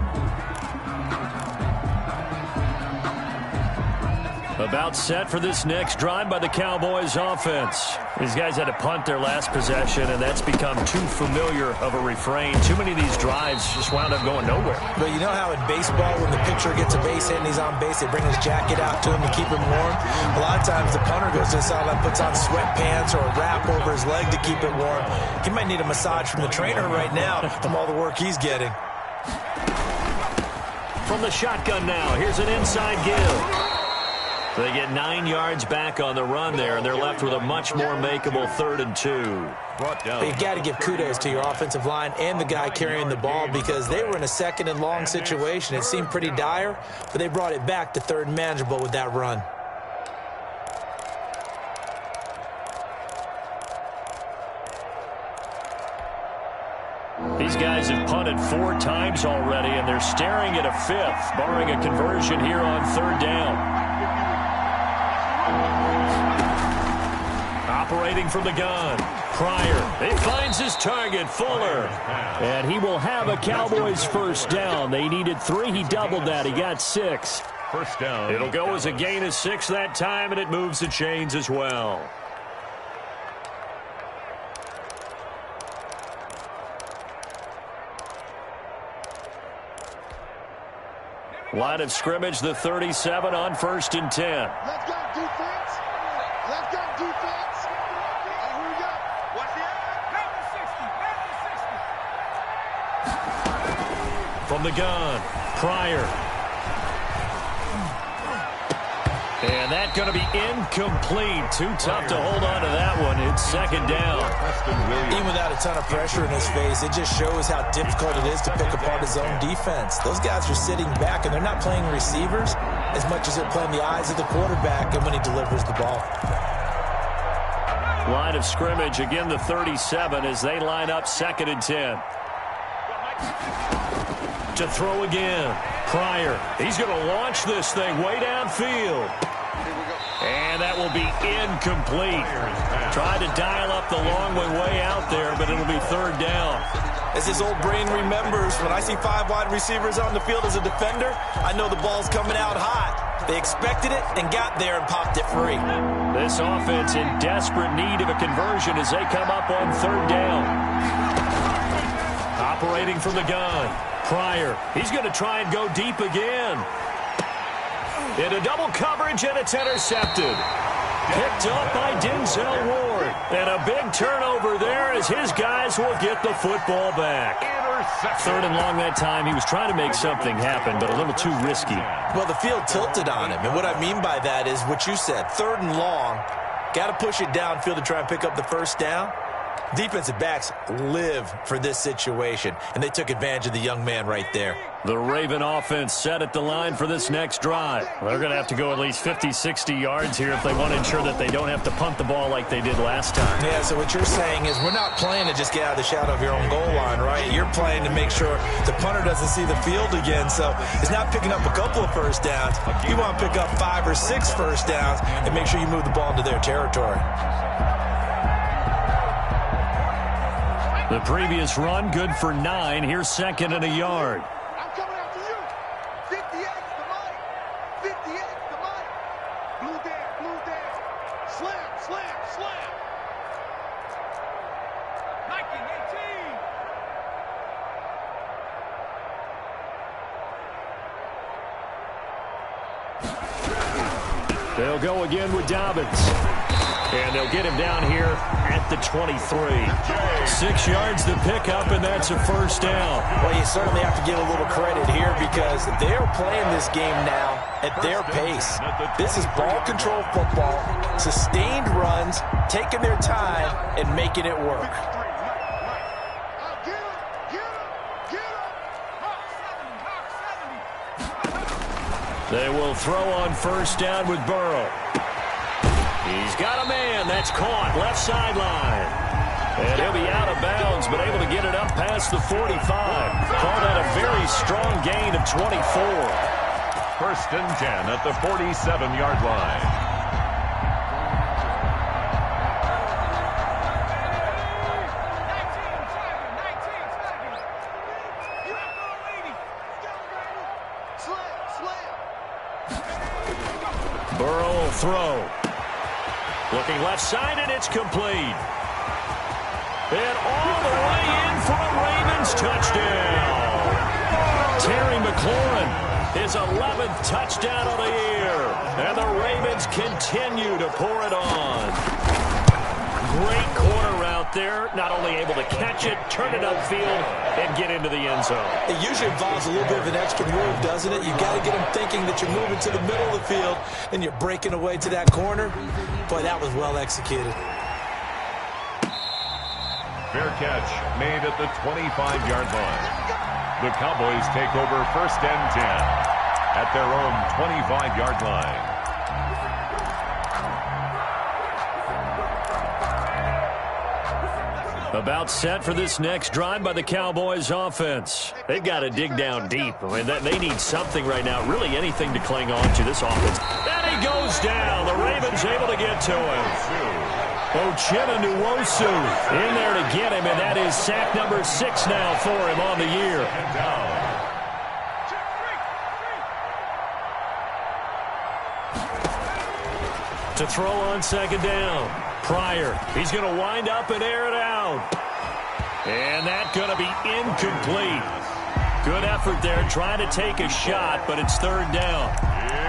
Speaker 3: About set for this next drive by the Cowboys offense. These guys had to punt their last possession, and that's become too familiar of a refrain. Too many of these drives just wound up going nowhere.
Speaker 7: But you know how in baseball, when the pitcher gets a base hit and he's on base, they bring his jacket out to him to keep him warm? A lot of times the punter goes to the sideline, puts on sweatpants or a wrap over his leg to keep it warm. He might need a massage from the trainer right now from all the work he's getting.
Speaker 3: From the shotgun now, here's an inside give. They get 9 yards back on the run there, and they're left with a much more makeable 3rd and 2.
Speaker 7: You've got to give kudos to your offensive line and the guy carrying the ball, because they were in a 2nd and long situation. It seemed pretty dire, but they brought it back to 3rd and manageable with that run.
Speaker 3: These guys have punted 4 times already, and they're staring at a 5th, barring a conversion here on 3rd down. Operating from the gun, Pryor. He finds his target, Fuller. And he will have a Cowboys first down. They needed 3. He doubled that. He got 6.
Speaker 6: First down.
Speaker 3: It'll go as a gain of 6 that time, and it moves the chains as well. Line of scrimmage, the 37 on 1st and 10.
Speaker 9: Let's go, defense. Let's go, defense. And here we go. Watch the end.
Speaker 3: From the gun, Pryor. And that's going to be incomplete. Too tough to hold on to that one. It's 2nd down.
Speaker 7: Even without a ton of pressure in his face, it just shows how difficult it is to pick apart his own defense. Those guys are sitting back, and they're not playing receivers as much as they're playing the eyes of the quarterback and when he delivers the ball.
Speaker 3: Line of scrimmage, again the 37 as they line up 2nd and 10. To throw again, Pryor. He's going to launch this thing way downfield. And that will be incomplete. Tried to dial up the long way out there, but it'll be 3rd down.
Speaker 7: As his old brain remembers, when I see 5 wide receivers on the field as a defender, I know the ball's coming out hot. They expected it and got there and popped it free.
Speaker 3: This offense in desperate need of a conversion as they come up on 3rd down. Operating from the gun, Pryor. He's going to try and go deep again. Into double coverage, and it's intercepted. Picked up by Denzel Ward. And a big turnover there as his guys will get the football back. 3rd and long that time. He was trying to make something happen, but a little too risky.
Speaker 7: Well, the field tilted on him. And what I mean by that is what you said. 3rd and long. Got to push it downfield to try and pick up the first down. Defensive backs live for this situation, and they took advantage of the young man right there.
Speaker 3: The Raven offense set at the line for this next drive. They're going to have to go at least 50, 60 yards here if they want to ensure that they don't have to punt the ball like they did last time.
Speaker 7: Yeah, so what you're saying is we're not playing to just get out of the shadow of your own goal line, right? You're playing to make sure the punter doesn't see the field again, so it's not picking up a couple of first downs. You want to pick up 5 or 6 first downs and make sure you move the ball into their territory.
Speaker 3: The previous run, good for 9. Here's 2nd and a yard.
Speaker 9: I'm coming after you. 58 to Mike. 58 to Mike. Blue down. Slam.
Speaker 3: 19-18. They'll go again with Dobbins. And they'll get him down here at the 23. 6 yards to pick up, and that's a first down.
Speaker 7: Well, you certainly have to give a little credit here because they're playing this game now at their pace. This is ball control football, sustained runs, taking their time, and making it work.
Speaker 3: They will throw on first down with Burrow. He's got a man. That's caught. Left sideline. And he'll be out of bounds, but able to get it up past the 45. Call that a very strong gain of 24.
Speaker 6: 1st and 10 at the 47-yard line.
Speaker 3: Burrow will throw. Looking left side, and it's complete. And all the way in for a Ravens touchdown. Terry McLaurin, his 11th touchdown of the year. And the Ravens continue to pour it on. Great corner route there. Not only able to catch it, turn it upfield, and get into the end zone.
Speaker 7: It usually involves a little bit of an extra move, doesn't it? You got to get them thinking that you're moving to the middle of the field and you're breaking away to that corner. Boy, that was well executed.
Speaker 6: Fair catch made at the 25-yard line. The Cowboys take over 1st and 10 at their own 25-yard line.
Speaker 3: About set for this next drive by the Cowboys offense. They've got to dig down deep. I mean, they need something right now, really anything to cling on to this offense. And he goes down. The Ravens able to get to him. Nwosu in there to get him, and that is sack number 6 now for him on the year. To throw on second down. Pryor, he's going to wind up and air it out. And that's going to be incomplete. Good effort there, trying to take a shot, but it's third down.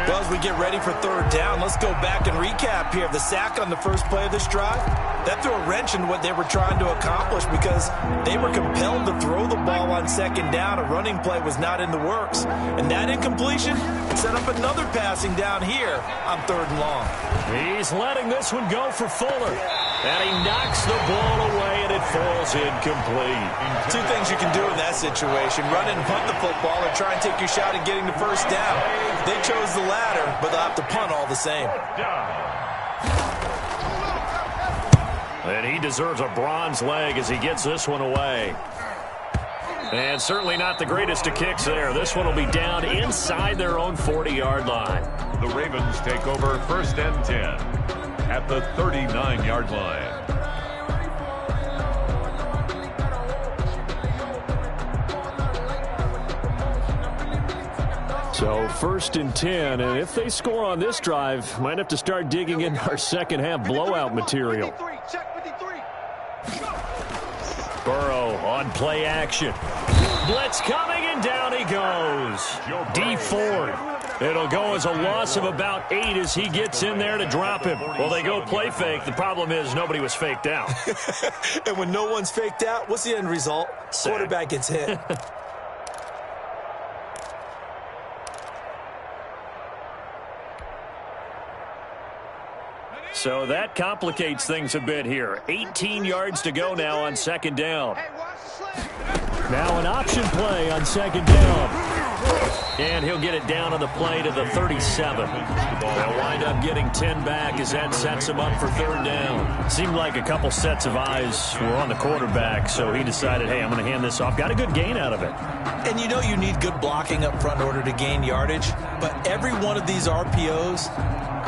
Speaker 7: Well, as we get ready for third down, let's go back and recap here. The sack on the first play of this drive, that threw a wrench in what they were trying to accomplish because they were compelled to throw the ball on second down. A running play was not in the works. And that incompletion set up another passing down here on third and long.
Speaker 3: He's letting this one go for Fuller. And he knocks the ball away, and it falls incomplete.
Speaker 7: Two things you can do in that situation: run and punt the football, or try and take your shot at getting the first down. They chose the latter, but they'll have to punt all the same.
Speaker 3: And he deserves a bronze leg as he gets this one away. And certainly not the greatest of kicks there. This one will be down inside their own 40-yard line.
Speaker 6: The Ravens take over first and 10 at the 39-yard line.
Speaker 3: So first and 10, and if they score on this drive, might have to start digging in our second half blowout material. Burrow on play action. Blitz coming, and down he goes. D Ford. It'll go as a loss of about 8 as he gets in there to drop him. Well, they go play fake. The problem is nobody was faked out.
Speaker 7: And when no one's faked out, what's the end result?
Speaker 3: Sack.
Speaker 7: Quarterback gets hit.
Speaker 3: So that complicates things a bit here. 18 yards to go now on second down. Now an option play on second down. And he'll get it down on the play to the 37. They'll wind up getting 10 back as that sets him up for third down. Seemed like a couple sets of eyes were on the quarterback, so he decided, hey, I'm going to hand this off. Got a good gain out of it.
Speaker 7: And you know you need good blocking up front in order to gain yardage, but every one of these RPOs,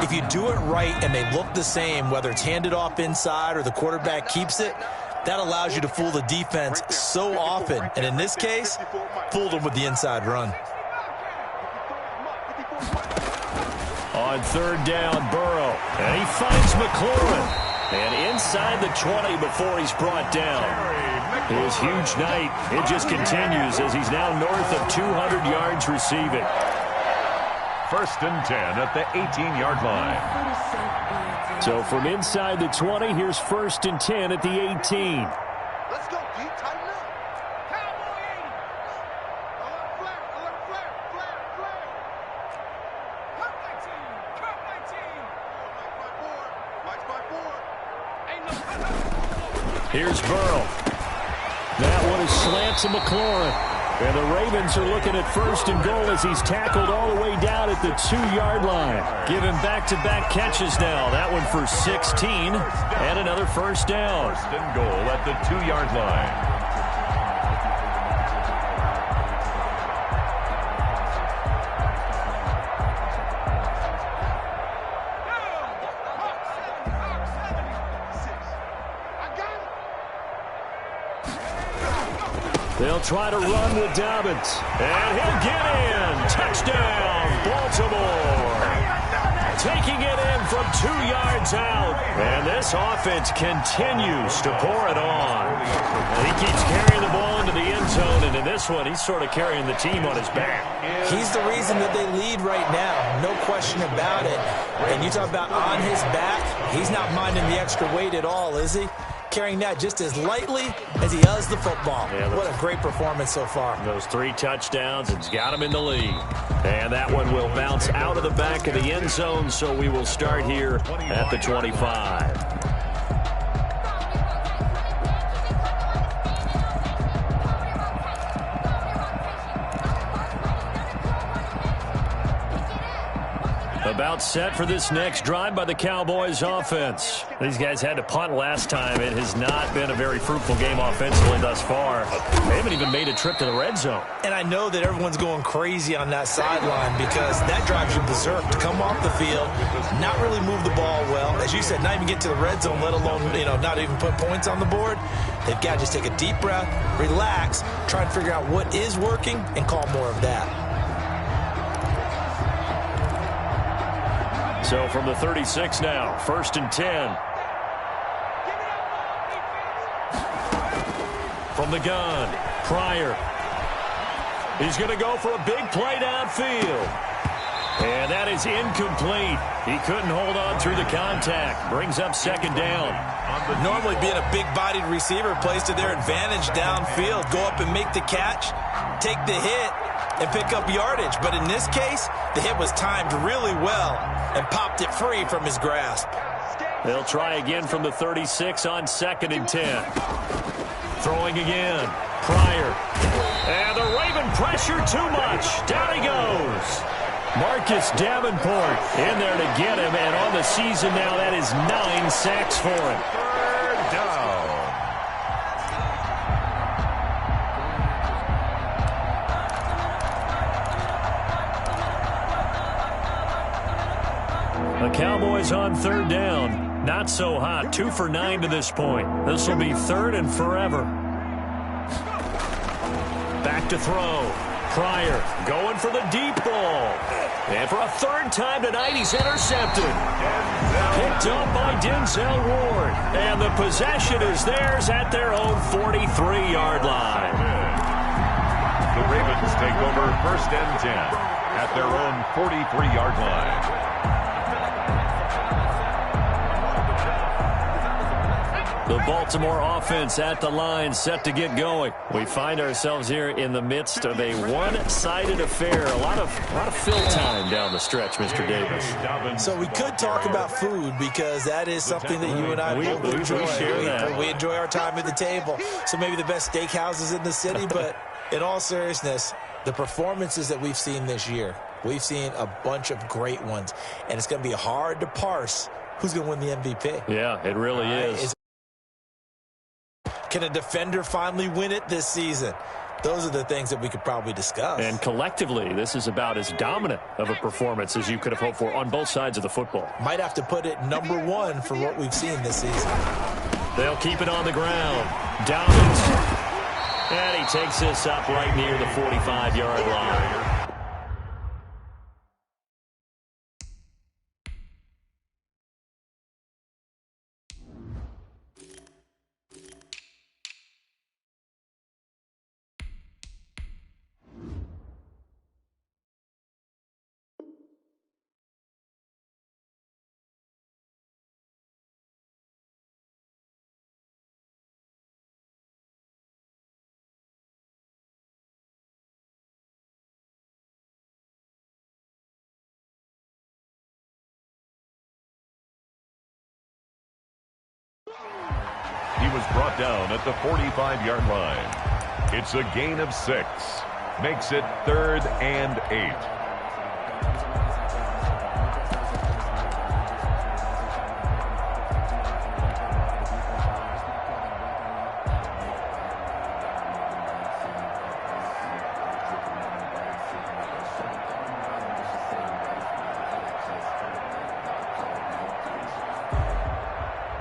Speaker 7: if you do it right and they look the same, whether it's handed off inside or the quarterback keeps it, that allows you to fool the defense so often. And in this case, fooled them with the inside run.
Speaker 3: On third down, Burrow. And he finds McLaurin. And inside the 20 before he's brought down. His huge night, it just continues as he's now north of 200 yards receiving.
Speaker 6: First and 10 at the 18-yard line.
Speaker 3: So from inside the 20, here's first and 10 at the 18.
Speaker 9: Let's go, D. Tighten up. Cowboy 80. Alert flare, alert flare, flare, flare. Cut 19, cut 19. Mike's by board. Ain't no cut.
Speaker 3: Here's Burrow. That one is slant to McLaurin. And the Ravens are looking at first and goal as he's tackled all the way down at the 2-yard line. Giving back-to-back catches now. That one for 16 and another first down.
Speaker 6: First and goal at the 2-yard line.
Speaker 3: They'll try to run with Dobbins. And he'll get in. Touchdown, Baltimore. Taking it in from 2 yards out. And this offense continues to pour it on. He keeps carrying the ball into the end zone. And in this one, he's sort of carrying the team on his back.
Speaker 7: He's the reason that they lead right now. No question about it. And you talk about on his back, he's not minding the extra weight at all, is he? Carrying that just as lightly as he does the football. Yeah, what a great performance so far.
Speaker 3: Those 3 touchdowns, it's got him in the lead. And that one will bounce out of the back of the end zone, so we will start here at the 25. A About set for this next drive by the Cowboys offense. These guys had to punt last time. It has not been a very fruitful game offensively thus far. They haven't even made a trip to the red zone.
Speaker 7: And I know that everyone's going crazy on that sideline because that drives you berserk to come off the field, not really move the ball well. As you said, not even get to the red zone, let alone, not even put points on the board. They've got to just take a deep breath, relax, try and figure out what is working, and call more of that.
Speaker 3: So from the 36 now, 1st and 10. From the gun, Pryor. He's going to go for a big play downfield. And that is incomplete. He couldn't hold on through the contact. Brings up 2nd down.
Speaker 7: Normally being a big-bodied receiver plays to their advantage downfield. Go up and make the catch, take the hit, and pick up yardage. But in this case, the hit was timed really well and popped it free from his grasp.
Speaker 3: They'll try again from the 36 on 2nd and 10. Throwing again. Pryor. And the Raven pressure too much. Down he goes. Marcus Davenport in there to get him. And on the season now, that is 9 sacks for him.
Speaker 6: 3rd down.
Speaker 3: The Cowboys on 3rd down. Not so hot. 2 for 9 to this point. This will be 3rd and forever. Back to throw. Pryor going for the deep ball. And for a 3rd time tonight, he's intercepted. Picked up by Denzel Ward. And the possession is theirs at their own 43-yard line.
Speaker 6: The Ravens take over 1st and 10 at their own 43-yard line.
Speaker 3: The Baltimore offense at the line, set to get going. We find ourselves here in the midst of a one-sided affair. A lot of fill time down the stretch, Mr. Davis.
Speaker 7: So we could talk about food because that is something that you and I both enjoy. We enjoy our time at the table. So maybe the best steakhouses in the city, but in all seriousness, the performances that we've seen this year, we've seen a bunch of great ones, and it's going to be hard to parse who's going to win the MVP.
Speaker 3: Yeah, it really is.
Speaker 7: Can a defender finally win it this season? Those are the things that we could probably discuss.
Speaker 3: And collectively, this is about as dominant of a performance as you could have hoped for on both sides of the football.
Speaker 7: Might have to put it number 1 for what we've seen this season.
Speaker 3: They'll keep it on the ground. Downings. And he takes this up right near the 45-yard line.
Speaker 6: He was brought down at the 45-yard line. It's a gain of 6. Makes it 3rd and 8.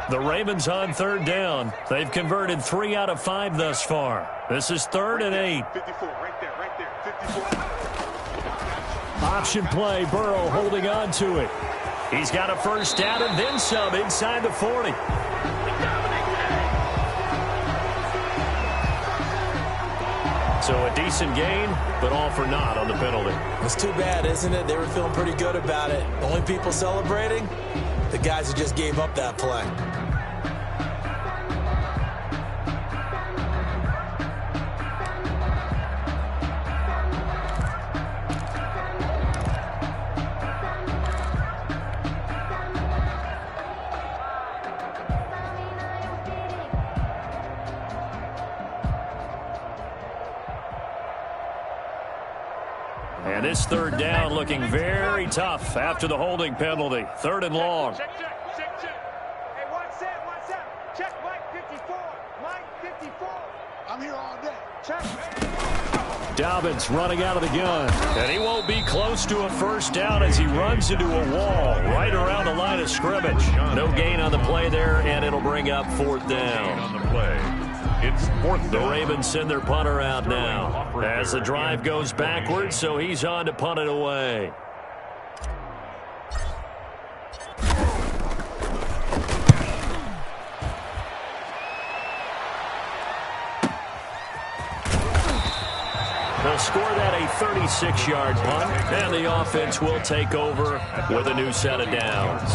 Speaker 3: The Ravens on 3rd down. They've converted 3 out of 5 thus far. This is 3rd and 8.
Speaker 9: 54, right there, 54.
Speaker 3: Option play, Burrow holding on to it. He's got a 1st down and then some inside the 40. So a decent gain, but all for naught on the penalty.
Speaker 7: It's too bad, isn't it? They were feeling pretty good about it. The only people celebrating, the guys who just gave up that play.
Speaker 3: And this third down looking very tough after the holding penalty. 3rd and long.
Speaker 9: Check. Hey, one set. Check Mike 54. Mike 54. I'm here all day. Check.
Speaker 3: Dobbins running out of the gun. And he won't be close to a first down as he runs into a wall right around the line of scrimmage. No gain on the play there, and it'll bring up 4th down.
Speaker 6: On the play. It's 4th down.
Speaker 3: The Ravens send their punter out now as the drive goes backwards, so he's on to punt it away. They'll score that a 36-yard punt, and the offense will take over with a new set of downs.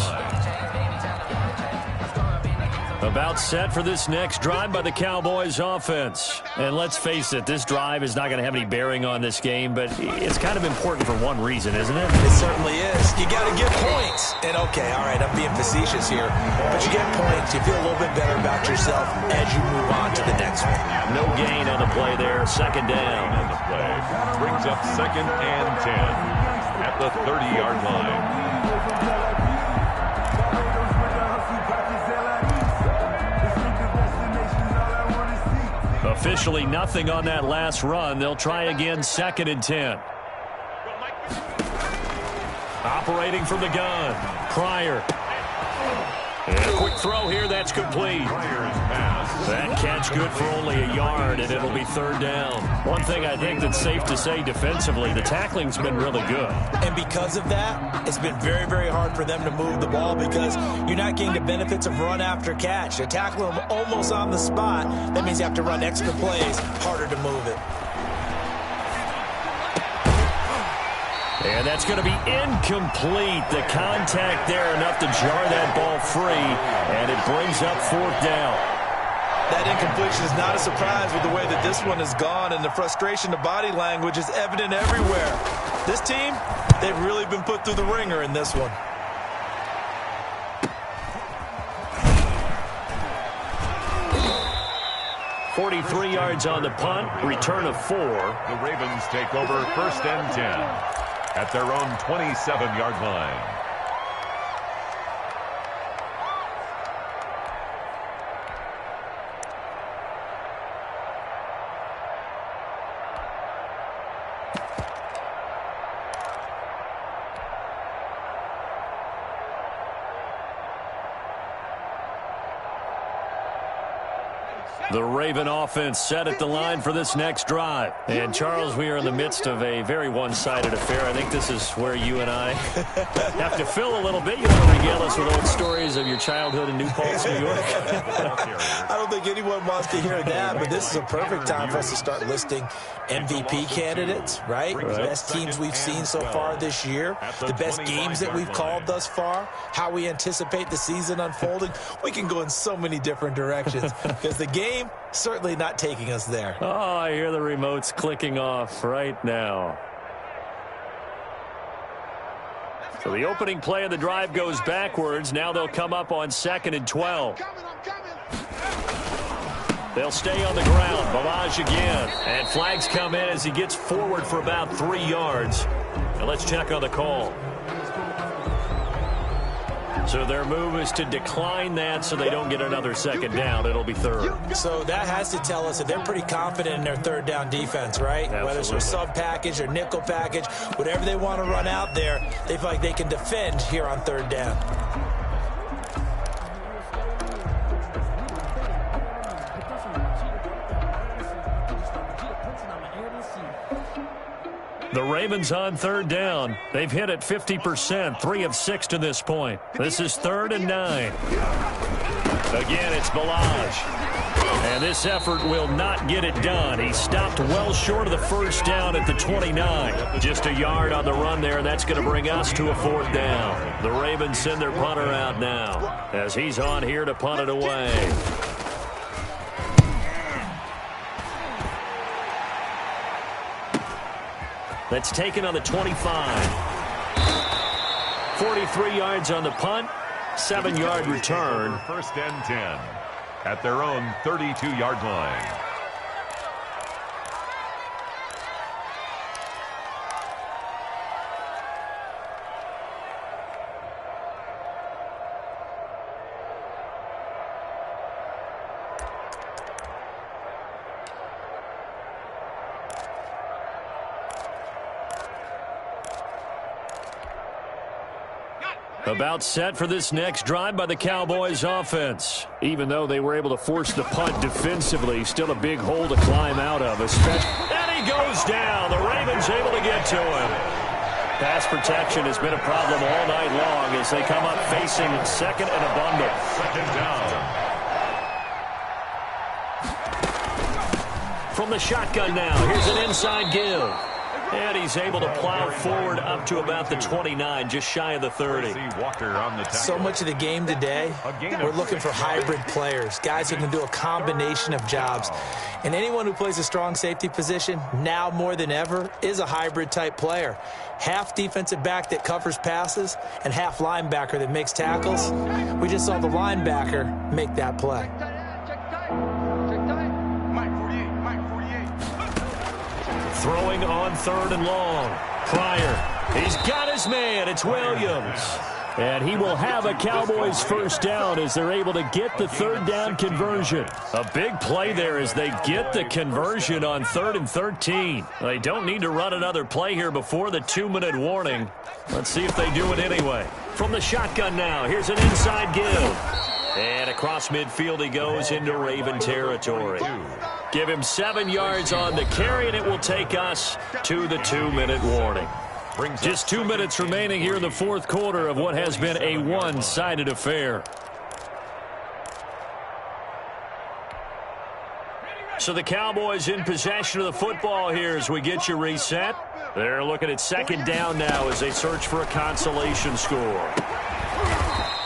Speaker 3: About set for this next drive by the Cowboys offense. And let's face it, this drive is not going to have any bearing on this game, but it's kind of important for one reason, isn't it?
Speaker 7: It certainly is. You got to get points. And okay, all right, I'm being facetious here, but you get points, you feel a little bit better about yourself as you move on to the next one.
Speaker 3: No gain on the play there. 2nd down.
Speaker 6: On the play. Brings up 2nd and 10 at the 30-yard line.
Speaker 3: Officially nothing on that last run. They'll try again 2nd and 10. Operating from the gun. Pryor. And a quick throw here. That's complete. That catch good for only a yard, and it'll be 3rd down. One thing I think that's safe to say defensively, the tackling's been really good.
Speaker 7: And because of that, it's been very, very hard for them to move the ball because you're not getting the benefits of run after catch. They tackle them almost on the spot. That means you have to run extra plays, harder to move it.
Speaker 3: And that's going to be incomplete. The contact there enough to jar that ball free, and it brings up 4th down.
Speaker 7: That incompletion is not a surprise with the way that this one has gone, and the frustration, the body language is evident everywhere. This team, they've really been put through the ringer in this one.
Speaker 3: .43 yards on the punt, return of 4.
Speaker 6: The Ravens take over 1st and 10 at their own 27-yard line.
Speaker 3: The Raven offense set at the line for this next drive. And, Charles, we are in the midst of a very one-sided affair. I think this is where you and I have to fill a little bit. You want to regale us with old stories of your childhood in New Paltz, New York?
Speaker 7: I don't think anyone wants to hear that, but this is a perfect time for us to start listing MVP candidates, right? The best teams we've seen so far this year, the best games that we've called thus far, how we anticipate the season unfolding. We can go in so many different directions because the game certainly not taking us there.
Speaker 3: Oh, I hear the remotes clicking off right now. So the opening play of the drive goes backwards. Now they'll come up on 2nd and 12. They'll stay on the ground. Balaj again. And flags come in as he gets forward for about 3 yards. Now let's check on the call. So their move is to decline that so they don't get another 2nd down. It'll be 3rd.
Speaker 7: So that has to tell us that they're pretty confident in their 3rd down defense, right?
Speaker 3: Absolutely.
Speaker 7: Whether it's their sub package or nickel package, whatever they want to run out there, they feel like they can defend here on 3rd down.
Speaker 3: The Ravens on 3rd down. They've hit it 50%, 3 of 6 to this point. This is 3rd and 9. Again, it's Balaj. And this effort will not get it done. He stopped well short of the first down at the 29. Just a yard on the run there, and that's going to bring us to a 4th down. The Ravens send their punter out now as he's on here to punt it away. That's taken on the 25. 43 yards on the punt. 7-yard return.
Speaker 6: 1st and 10 at their own 32-yard line.
Speaker 3: About set for this next drive by the Cowboys offense.
Speaker 8: Even though they were able to force the punt defensively, still a big hole to climb out of.
Speaker 3: And he goes down. The Ravens able to get to him. Pass protection has been a problem all night long as they come up facing second and a bundle.
Speaker 6: Second down.
Speaker 3: From the shotgun now, here's an inside give. And he's able to plow forward up to about the 29, just shy of the 30.
Speaker 7: So much of the game today, we're looking for hybrid players, guys who can do a combination of jobs. And anyone who plays a strong safety position, now more than ever, is a hybrid-type player. Half defensive back that covers passes and half linebacker that makes tackles. We just saw the linebacker make that play.
Speaker 3: Throwing on third and long. Pryor. He's got his man. It's Williams. And he will have a Cowboys first down as they're able to get the third down conversion. A big play there as they get the conversion on 3rd and 13. They don't need to run another play here before the 2-minute warning. Let's see if they do it anyway. From the shotgun now, here's an inside give. And across midfield he goes into Raven territory. Give him 7 yards on the carry, and it will take us to the 2-minute warning. Just 2 minutes remaining here in the fourth quarter of what has been a one-sided affair. So the Cowboys in possession of the football here as we get you reset. They're looking at second down now as they search for a consolation score.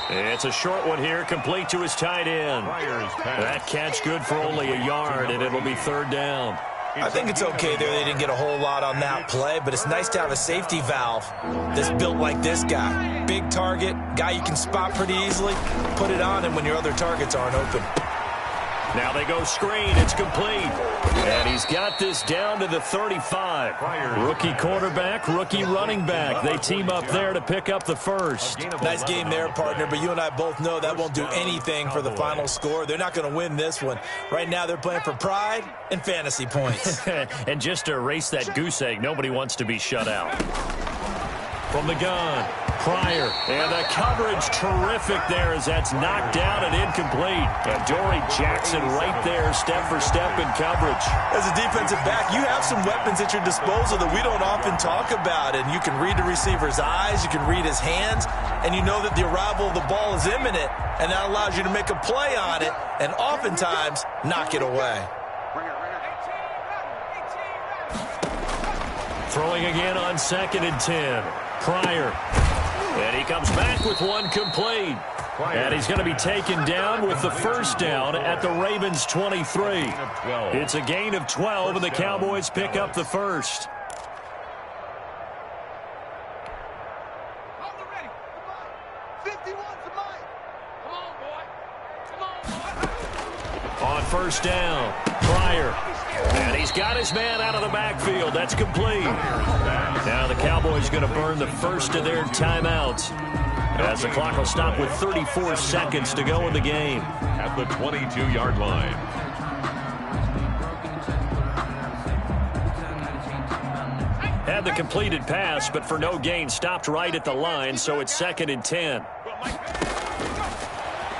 Speaker 3: It's a short one here, complete to his tight end. That catch good for only a yard, and it'll be third down.
Speaker 7: I think it's okay there. They didn't get a whole lot on that play, but it's nice to have a safety valve that's built like this guy. Big target, guy you can spot pretty easily. Put it on him when your other targets aren't open.
Speaker 3: Now they go screen. It's complete. And he's got this down to the 35. Rookie quarterback, rookie running back. They team up there to pick up the first.
Speaker 7: Nice game there, partner, but you and I both know that won't do anything for the final score. They're not going to win this one. Right now they're playing for pride and fantasy points.
Speaker 3: And just to erase that goose egg, nobody wants to be shut out. From the gun, Pryor, and the coverage terrific there as that's knocked down and incomplete. And Dory Jackson right there, step for step in coverage.
Speaker 7: As a defensive back, you have some weapons at your disposal that we don't often talk about, and you can read the receiver's eyes, you can read his hands, and you know that the arrival of the ball is imminent, and that allows you to make a play on it, and oftentimes knock it away.
Speaker 3: Throwing again on 2nd and 10. Pryor. And he comes back with one complete. And he's going to be taken down with the first down at the Ravens 23. It's a gain of 12, and the Cowboys pick up the first. On first down, Pryor. And he's got his man out of the backfield. That's complete. Now the Cowboys going to burn the first of their timeouts as the clock will stop with 34 seconds to go in the game.
Speaker 6: At the 22-yard line.
Speaker 3: Had the completed pass, but for no gain, stopped right at the line, so it's 2nd and 10.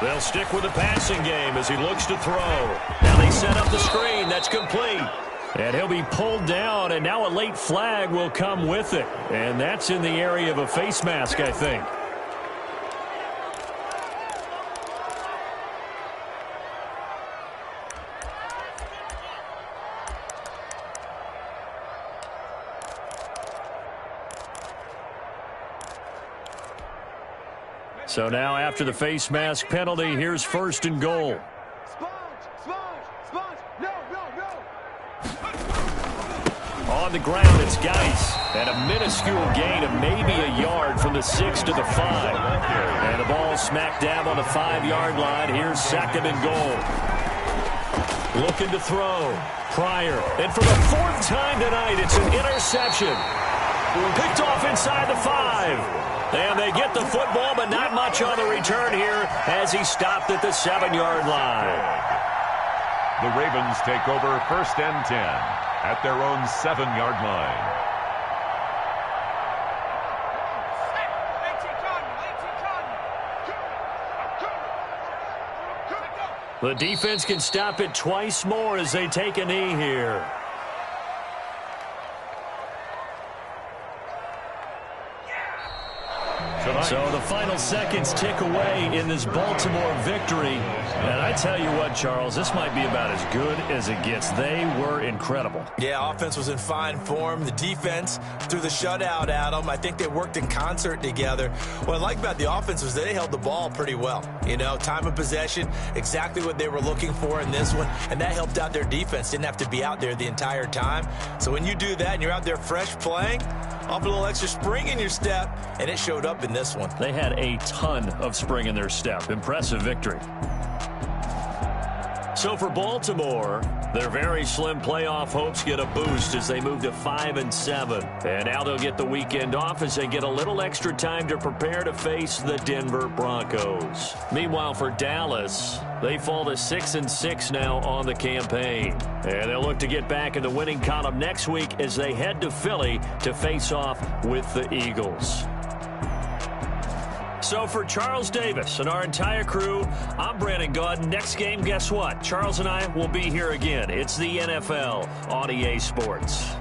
Speaker 3: They'll stick with the passing game as he looks to throw. Now they set up the screen. That's complete. And he'll be pulled down, and now a late flag will come with it. And that's in the area of a face mask, I think. So now after the face mask penalty, here's 1st and goal. On the ground, it's Geis. And a minuscule gain of maybe a yard from the 6 to the 5. And the ball smack dab on the 5-yard line. Here's 2nd and goal. Looking to throw. Pryor. And for the 4th time tonight, it's an interception. Picked off inside the 5. And they get the football, but not much on the return here as he stopped at the 7-yard line.
Speaker 6: The Ravens take over 1st and 10 at their own 7-yard line.
Speaker 3: The defense can stop it twice more as they take a knee here. So the final seconds tick away in this Baltimore victory. And I tell you what, Charles, this might be about as good as it gets. They were incredible.
Speaker 7: Yeah, offense was in fine form. The defense threw the shutout at them. I think they worked in concert together. What I like about the offense was they held the ball pretty well. You know, time of possession, exactly what they were looking for in this one. And that helped out their defense. Didn't have to be out there the entire time. So when you do that and you're out there fresh playing, off a little extra spring in your step, and it showed up in this one.
Speaker 3: They had a ton of spring in their step. Impressive victory. So for Baltimore, their very slim playoff hopes get a boost as they move to 5-7. And now they'll get the weekend off as they get a little extra time to prepare to face the Denver Broncos. Meanwhile, for Dallas, they fall to 6-6 now on the campaign. And they'll look to get back in the winning column next week as they head to Philly to face off with the Eagles. So for Charles Davis and our entire crew, I'm Brandon Gaudin. Next game, guess what? Charles and I will be here again. It's the NFL on EA Sports.